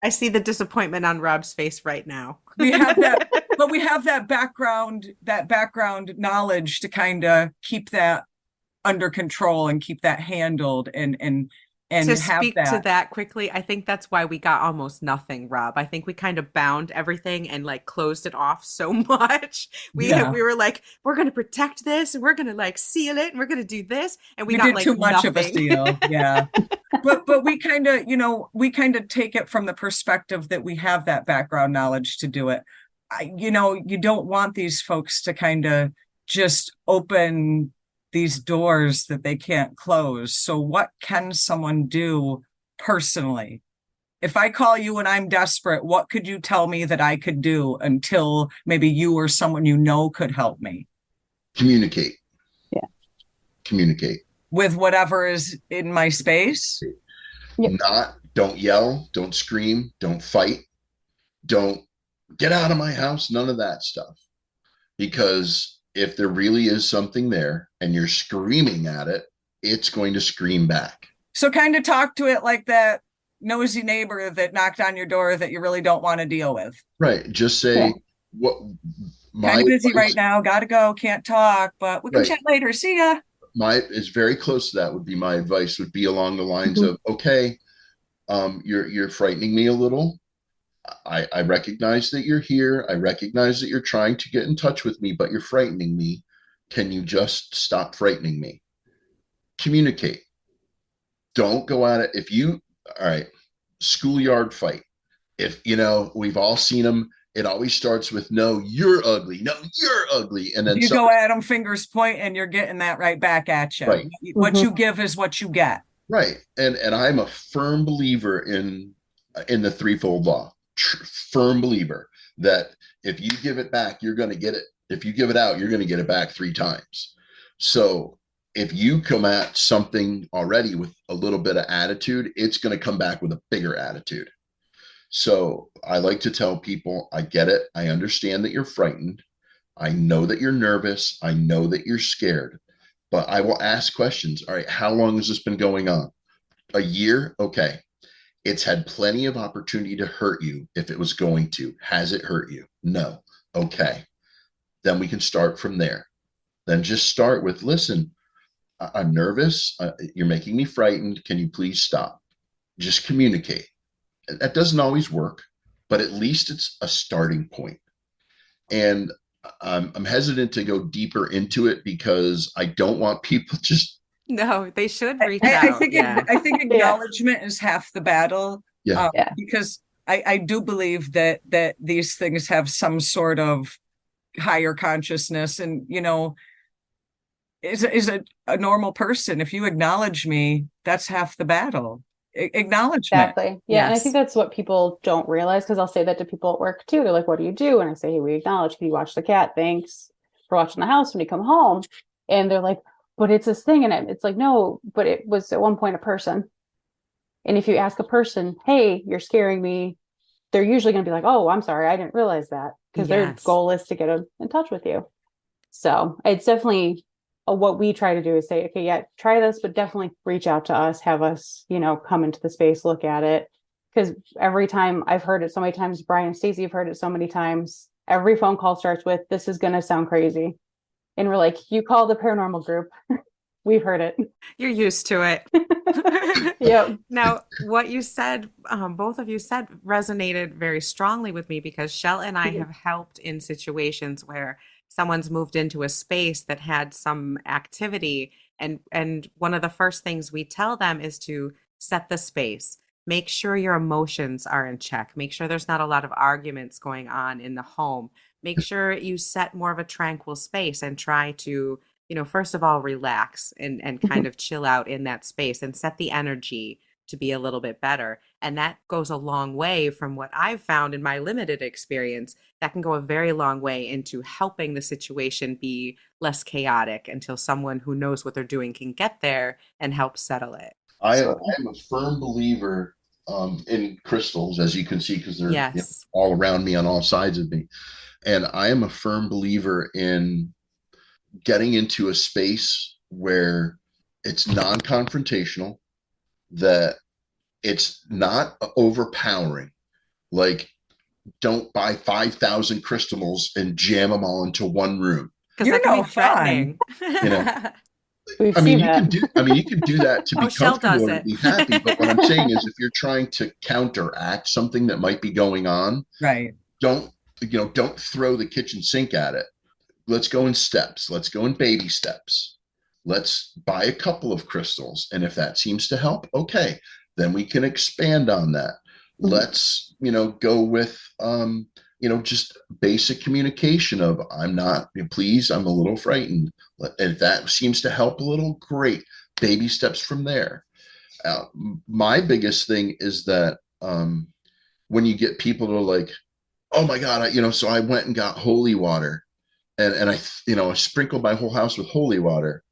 I see the disappointment on Rob's face right now. we have that, but we have that background knowledge to kind of keep that under control and keep that handled and to have speak to that quickly, I think that's why we got almost nothing, Rob. I think we kind of bound everything and closed it off so much. We were like, we're going to protect this and we're going to seal it and we're going to do this, and we got did too much nothing. of a seal. Yeah. but we kind of take it from the perspective that we have that background knowledge to do it. You don't want these folks to kind of just open these doors that they can't close. So what can someone do personally? If I call you and I'm desperate, what could you tell me that I could do until maybe you or someone could help me? Communicate. Yeah. Communicate. With whatever is in my space? Yep. Don't yell, don't scream, don't fight, don't get out of my house, none of that stuff. Because if there really is something there and you're screaming at it, it's going to scream back. So kind of talk to it like that nosy neighbor that knocked on your door that you really don't want to deal with. Right. Just say, what? Kind of busy right now. Got to go. Can't talk, but we can chat later. See ya. Is very close to that would be my advice, would be along the lines of, okay, you're frightening me a little. I recognize that you're here. I recognize that you're trying to get in touch with me, but you're frightening me. Can you just stop frightening me? Communicate. Don't go at it. All right, schoolyard fight. If, we've all seen them. it always starts with, no, you're ugly. No, you're ugly. And then You go at them, fingers point, and you're getting that right back at you. Right. What you give is what you get. Right. And I'm a firm believer in the threefold law. Firm believer that if you give it back, you're going to get it. If you give it out, you're going to get it back 3 times. So if you come at something already with a little bit of attitude, it's going to come back with a bigger attitude. So I like to tell people, I get it. I understand that you're frightened. I know that you're nervous. I know that you're scared, but I will ask questions. All right, how long has this been going on? A year? Okay. It's had plenty of opportunity to hurt you if it was going to. Has it hurt you? No. Okay. Then we can start from there. Then just start with, listen, I'm nervous. You're making me frightened. Can you please stop? Just communicate. That doesn't always work, but at least it's a starting point. And I'm hesitant to go deeper into it because I don't want people just. No, they should reach I out. think I think acknowledgement is half the battle. Yeah. Because I do believe that these things have some sort of higher consciousness, and is a normal person. If you acknowledge me, that's half the battle. Acknowledgement. Exactly. Yeah. And I think that's what people don't realize, because I'll say that to people at work too. They're like, what do you do? And I say, hey, we acknowledge. Can you watch the cat? Thanks for watching the house when you come home. And they're like, but it's this thing. And it's like, no, but it was at one point a person. And if you ask a person, hey, you're scaring me, they're usually going to be like, oh, I'm sorry, I didn't realize that, because their goal is to get in touch with you. So it's definitely what we try to do is say, okay, yeah, try this, but definitely reach out to us, have us, come into the space, look at it. Because every time I've heard it so many times, Brian and Stacey have heard it so many times, every phone call starts with, this is going to sound crazy. And we're like, you call the paranormal group. We've heard it. You're used to it. Yep. Now, what you said, both of you said, resonated very strongly with me, because Shell and I have helped in situations where someone's moved into a space that had some activity. And one of the first things we tell them is to set the space. Make sure your emotions are in check. Make sure there's not a lot of arguments going on in the home. Make sure you set more of a tranquil space and try to, first of all, relax and kind of chill out in that space and set the energy to be a little bit better. And that goes a long way from what I've found in my limited experience. That can go a very long way into helping the situation be less chaotic until someone who knows what they're doing can get there and help settle it. I am a firm believer in crystals, as you can see, because they're all around me on all sides of me. And I am a firm believer in getting into a space where it's non-confrontational, that it's not overpowering. Like, don't buy 5,000 crystals and jam them all into one room. Because that can be threatening. You can do that to be comfortable and be happy. But what I'm saying is, if you're trying to counteract something that might be going on, right? Don't throw the kitchen sink at it. Let's go in steps. Let's go in baby steps. Let's buy a couple of crystals. And if that seems to help, okay, then we can expand on that. Let's, go with, just basic communication of, please, I'm a little frightened. And if that seems to help a little, great. Baby steps from there. My biggest thing is that when you get people to like, oh my God, so I went and got holy water and I sprinkled my whole house with holy water.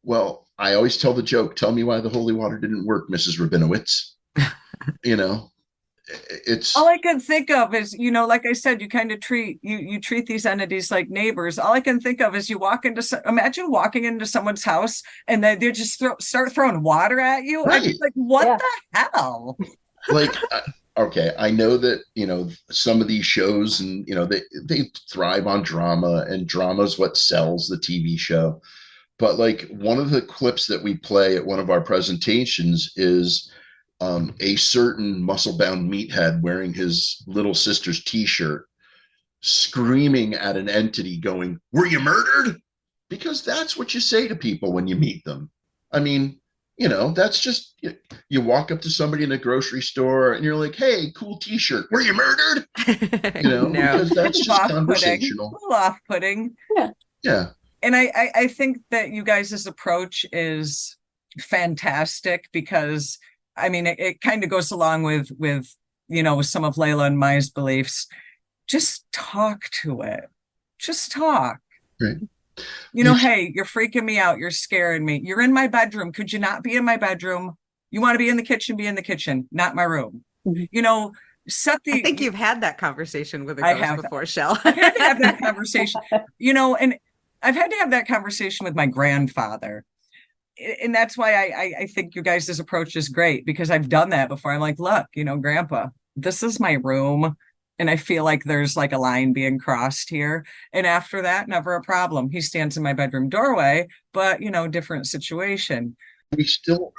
Well, I always tell the joke, tell me why the holy water didn't work, Mrs. Rabinowitz. It's all I can think of is, like I said, you kind of treat these entities like neighbors. All I can think of is imagine walking into someone's house and they just start throwing water at you. Right. I'd be like, what the hell? Like, okay, I know that, some of these shows and, they thrive on drama, and drama is what sells the TV show. But like, one of the clips that we play at one of our presentations is a certain muscle-bound meathead wearing his little sister's t-shirt, screaming at an entity going, "Were you murdered?" Because that's what you say to people when you meet them. I mean, That's just, you walk up to somebody in a grocery store and you're like, hey, cool t-shirt. Were you murdered? No. Because that's just Off-putting, a conversational. little off-putting. Yeah. Yeah. And I think that you guys' approach is fantastic because I mean it kind of goes along with some of Layla and Mai's beliefs. Just talk to it. Just talk. Right. Hey, you're freaking me out. You're scaring me. You're in my bedroom. Could you not be in my bedroom? You want to be in the kitchen, be in the kitchen, not my room. Mhm. Set the. I think you've had that conversation with a I ghost have. before, Shell. I've had to have that conversation, and I've had to have that conversation with my grandfather. And that's why I think you guys' approach is great because I've done that before. I'm like, look, Grandpa, this is my room. And I feel like there's like a line being crossed here. And after that, never a problem. He stands in my bedroom doorway, but different situation. We still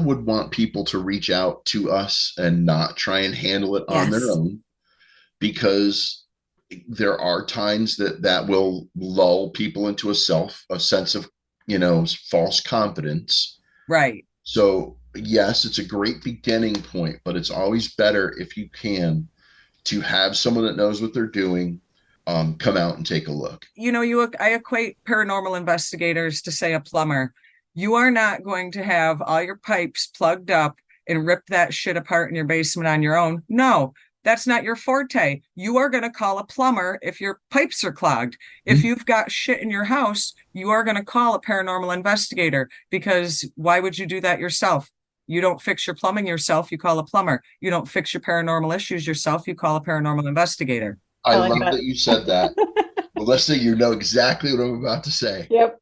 would want people to reach out to us and not try and handle it on their Yes. own, because there are times that will lull people into a sense of, false confidence. Right. So yes, it's a great beginning point, but it's always better if you can to have someone that knows what they're doing come out and take a look. I equate paranormal investigators to, say, a plumber. You are not going to have all your pipes plugged up and rip that shit apart in your basement on your own. No, that's not your forte. You are going to call a plumber if your pipes are clogged. If you've got shit in your house, you are going to call a paranormal investigator, because why would you do that yourself? You don't fix your plumbing yourself, you call a plumber. You don't fix your paranormal issues yourself, you call a paranormal investigator. I like love that you said that. Melissa, you know exactly what I'm about to say. Yep.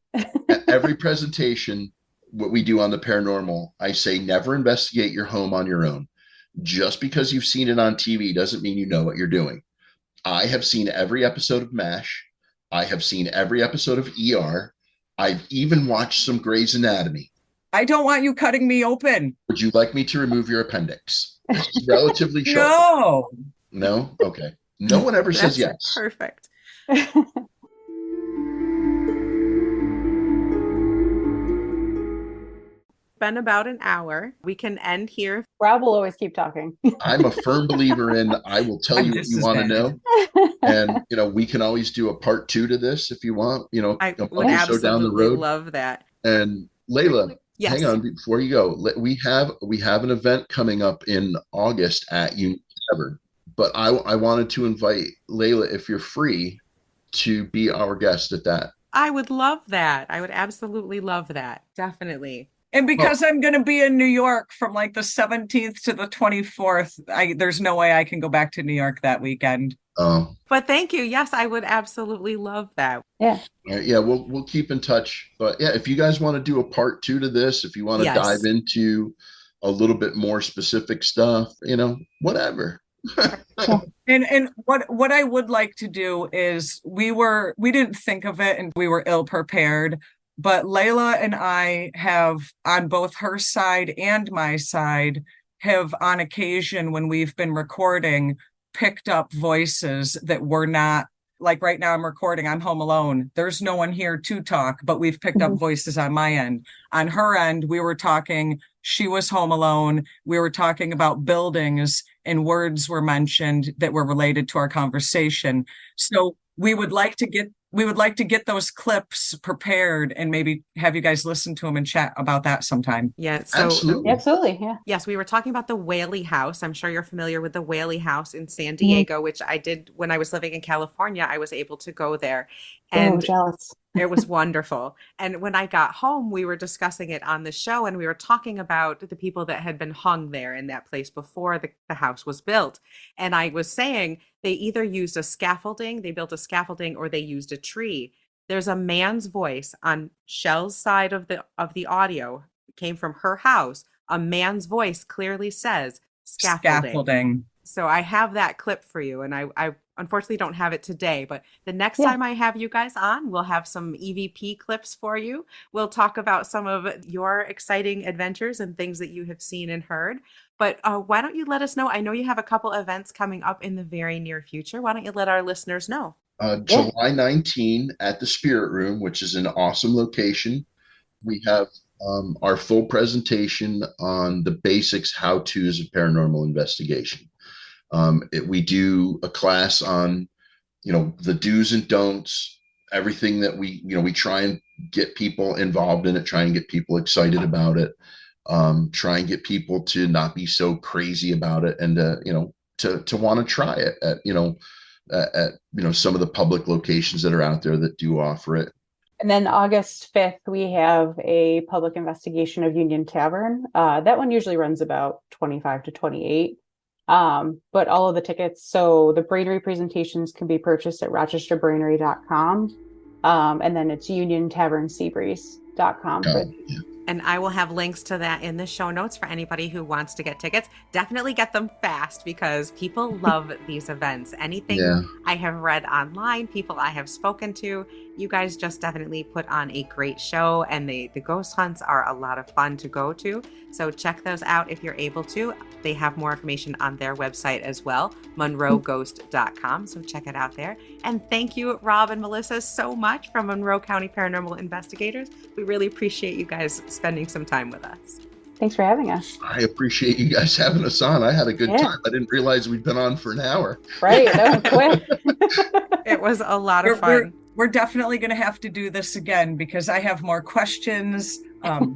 At every presentation, what we do on the paranormal, I say never investigate your home on your own. Just because you've seen it on TV doesn't mean you know what you're doing. I have seen every episode of MASH. I have seen every episode of ER. I've even watched some Grey's Anatomy. I don't want you cutting me open. Would you like me to remove your appendix? It's relatively sharp. No. No? Okay. No one ever says yes. Perfect. Been about an hour. We can end here. Rob will always keep talking. I'm a firm believer in I will tell you what you want to know. And, we can always do a part 2 to this if you want, I a would month or so absolutely down the road. love that. And Layla, Yes. hang on before you go. We have an event coming up in August at Tavern, but I wanted to invite Layla, if you're free, to be our guest at that. I would love that. I would absolutely love that. Definitely. And because I'm going to be in New York from like the 17th to the 24th, there's no way I can go back to New York that weekend. But thank you. Yes, I would absolutely love that. Yeah. Yeah, we'll keep in touch. But yeah, if you guys want to do a part 2 to this, if you want to Yes. dive into a little bit more specific stuff, whatever. And what I would like to do is we didn't think of it and we were ill prepared, but Layla and I have, on both her side and my side, have on occasion when we've been recording picked up voices that were not, like right now I'm recording, I'm home alone. There's no one here to talk, but we've picked up voices on my end. On her end, we were talking, she was home alone. We were talking about buildings and words were mentioned that were related to our conversation. So we would like to get those clips prepared and maybe have you guys listen to them and chat about that sometime. Yeah. So Absolutely. Yeah. yes, we were talking about the Whaley House. I'm sure you're familiar with the Whaley House in San Diego, which I did when I was living in California. I was able to go there. And jealous. it was wonderful. And when I got home, we were discussing it on the show and we were talking about the people that had been hung there in that place before the house was built. And I was saying they either used they built a scaffolding, or they used a tree. There's a man's voice on Shell's side of the audio. It came from her house. A man's voice clearly says scaffolding. So I have that clip for you, and I unfortunately don't have it today, but the next time I have you guys on, we'll have some EVP clips for you. We'll talk about some of your exciting adventures and things that you have seen and heard. But why don't you let us know? I know you have a couple events coming up in the very near future. Why don't you let our listeners know? July 19 at the Spirit Room, which is an awesome location. We have our full presentation on the basics, how-tos of paranormal investigation. We do a class on, the do's and don'ts, everything that we try and get people involved in it, try and get people excited about it, try and get people to not be so crazy about it, and to want to try it at some of the public locations that are out there that do offer it. And then August 5th, we have a public investigation of Union Tavern. That one usually runs about 25 to 28. But all of the tickets, so the Brainery presentations can be purchased at rochesterbrainery.com. And then it's uniontavernseabreeze.com. And I will have links to that in the show notes for anybody who wants to get tickets. Definitely get them fast because people love these events. Anything I have read online, people I have spoken to, you guys just definitely put on a great show, and the ghost hunts are a lot of fun to go to. So check those out if you're able to. They have more information on their website as well, monroeghost.com. So check it out there. And thank you, Rob and Melissa, so much from Monroe County Paranormal Investigators. We really appreciate you guys spending some time with us. Thanks for having us. I appreciate you guys having us on. I had a good time. I didn't realize we'd been on for an hour. Right. That was quick. It was a lot of fun. We're definitely going to have to do this again because I have more questions. We've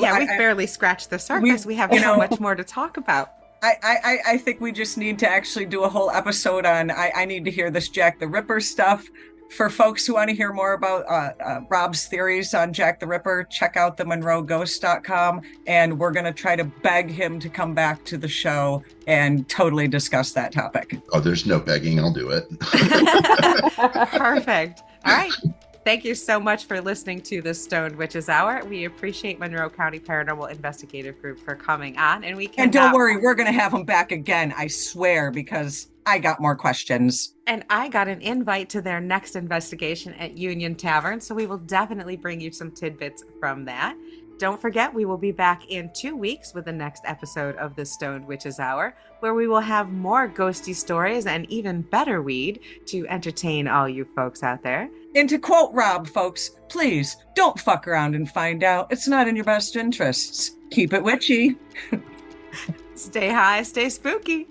barely scratched the surface. We have so much more to talk about. I think we just need to actually do a whole episode on, I need to hear this Jack the Ripper stuff. For folks who want to hear more about Rob's theories on Jack the Ripper, check out the monroeghost.com, and we're going to try to beg him to come back to the show and totally discuss that topic. Oh, there's no begging. I'll do it. Perfect. All right. Thank you so much for listening to the Stoned Witches Hour. We appreciate Monroe County Paranormal Investigative Group for coming on, and we can. And don't worry, we're going to have them back again, I swear, because I got more questions. And I got an invite to their next investigation at Union Tavern, so we will definitely bring you some tidbits from that. Don't forget, we will be back in 2 weeks with the next episode of the Stoned Witches Hour, where we will have more ghosty stories and even better weed to entertain all you folks out there. And to quote Rob, folks, please don't fuck around and find out. It's not in your best interests. Keep it witchy. Stay high, stay spooky.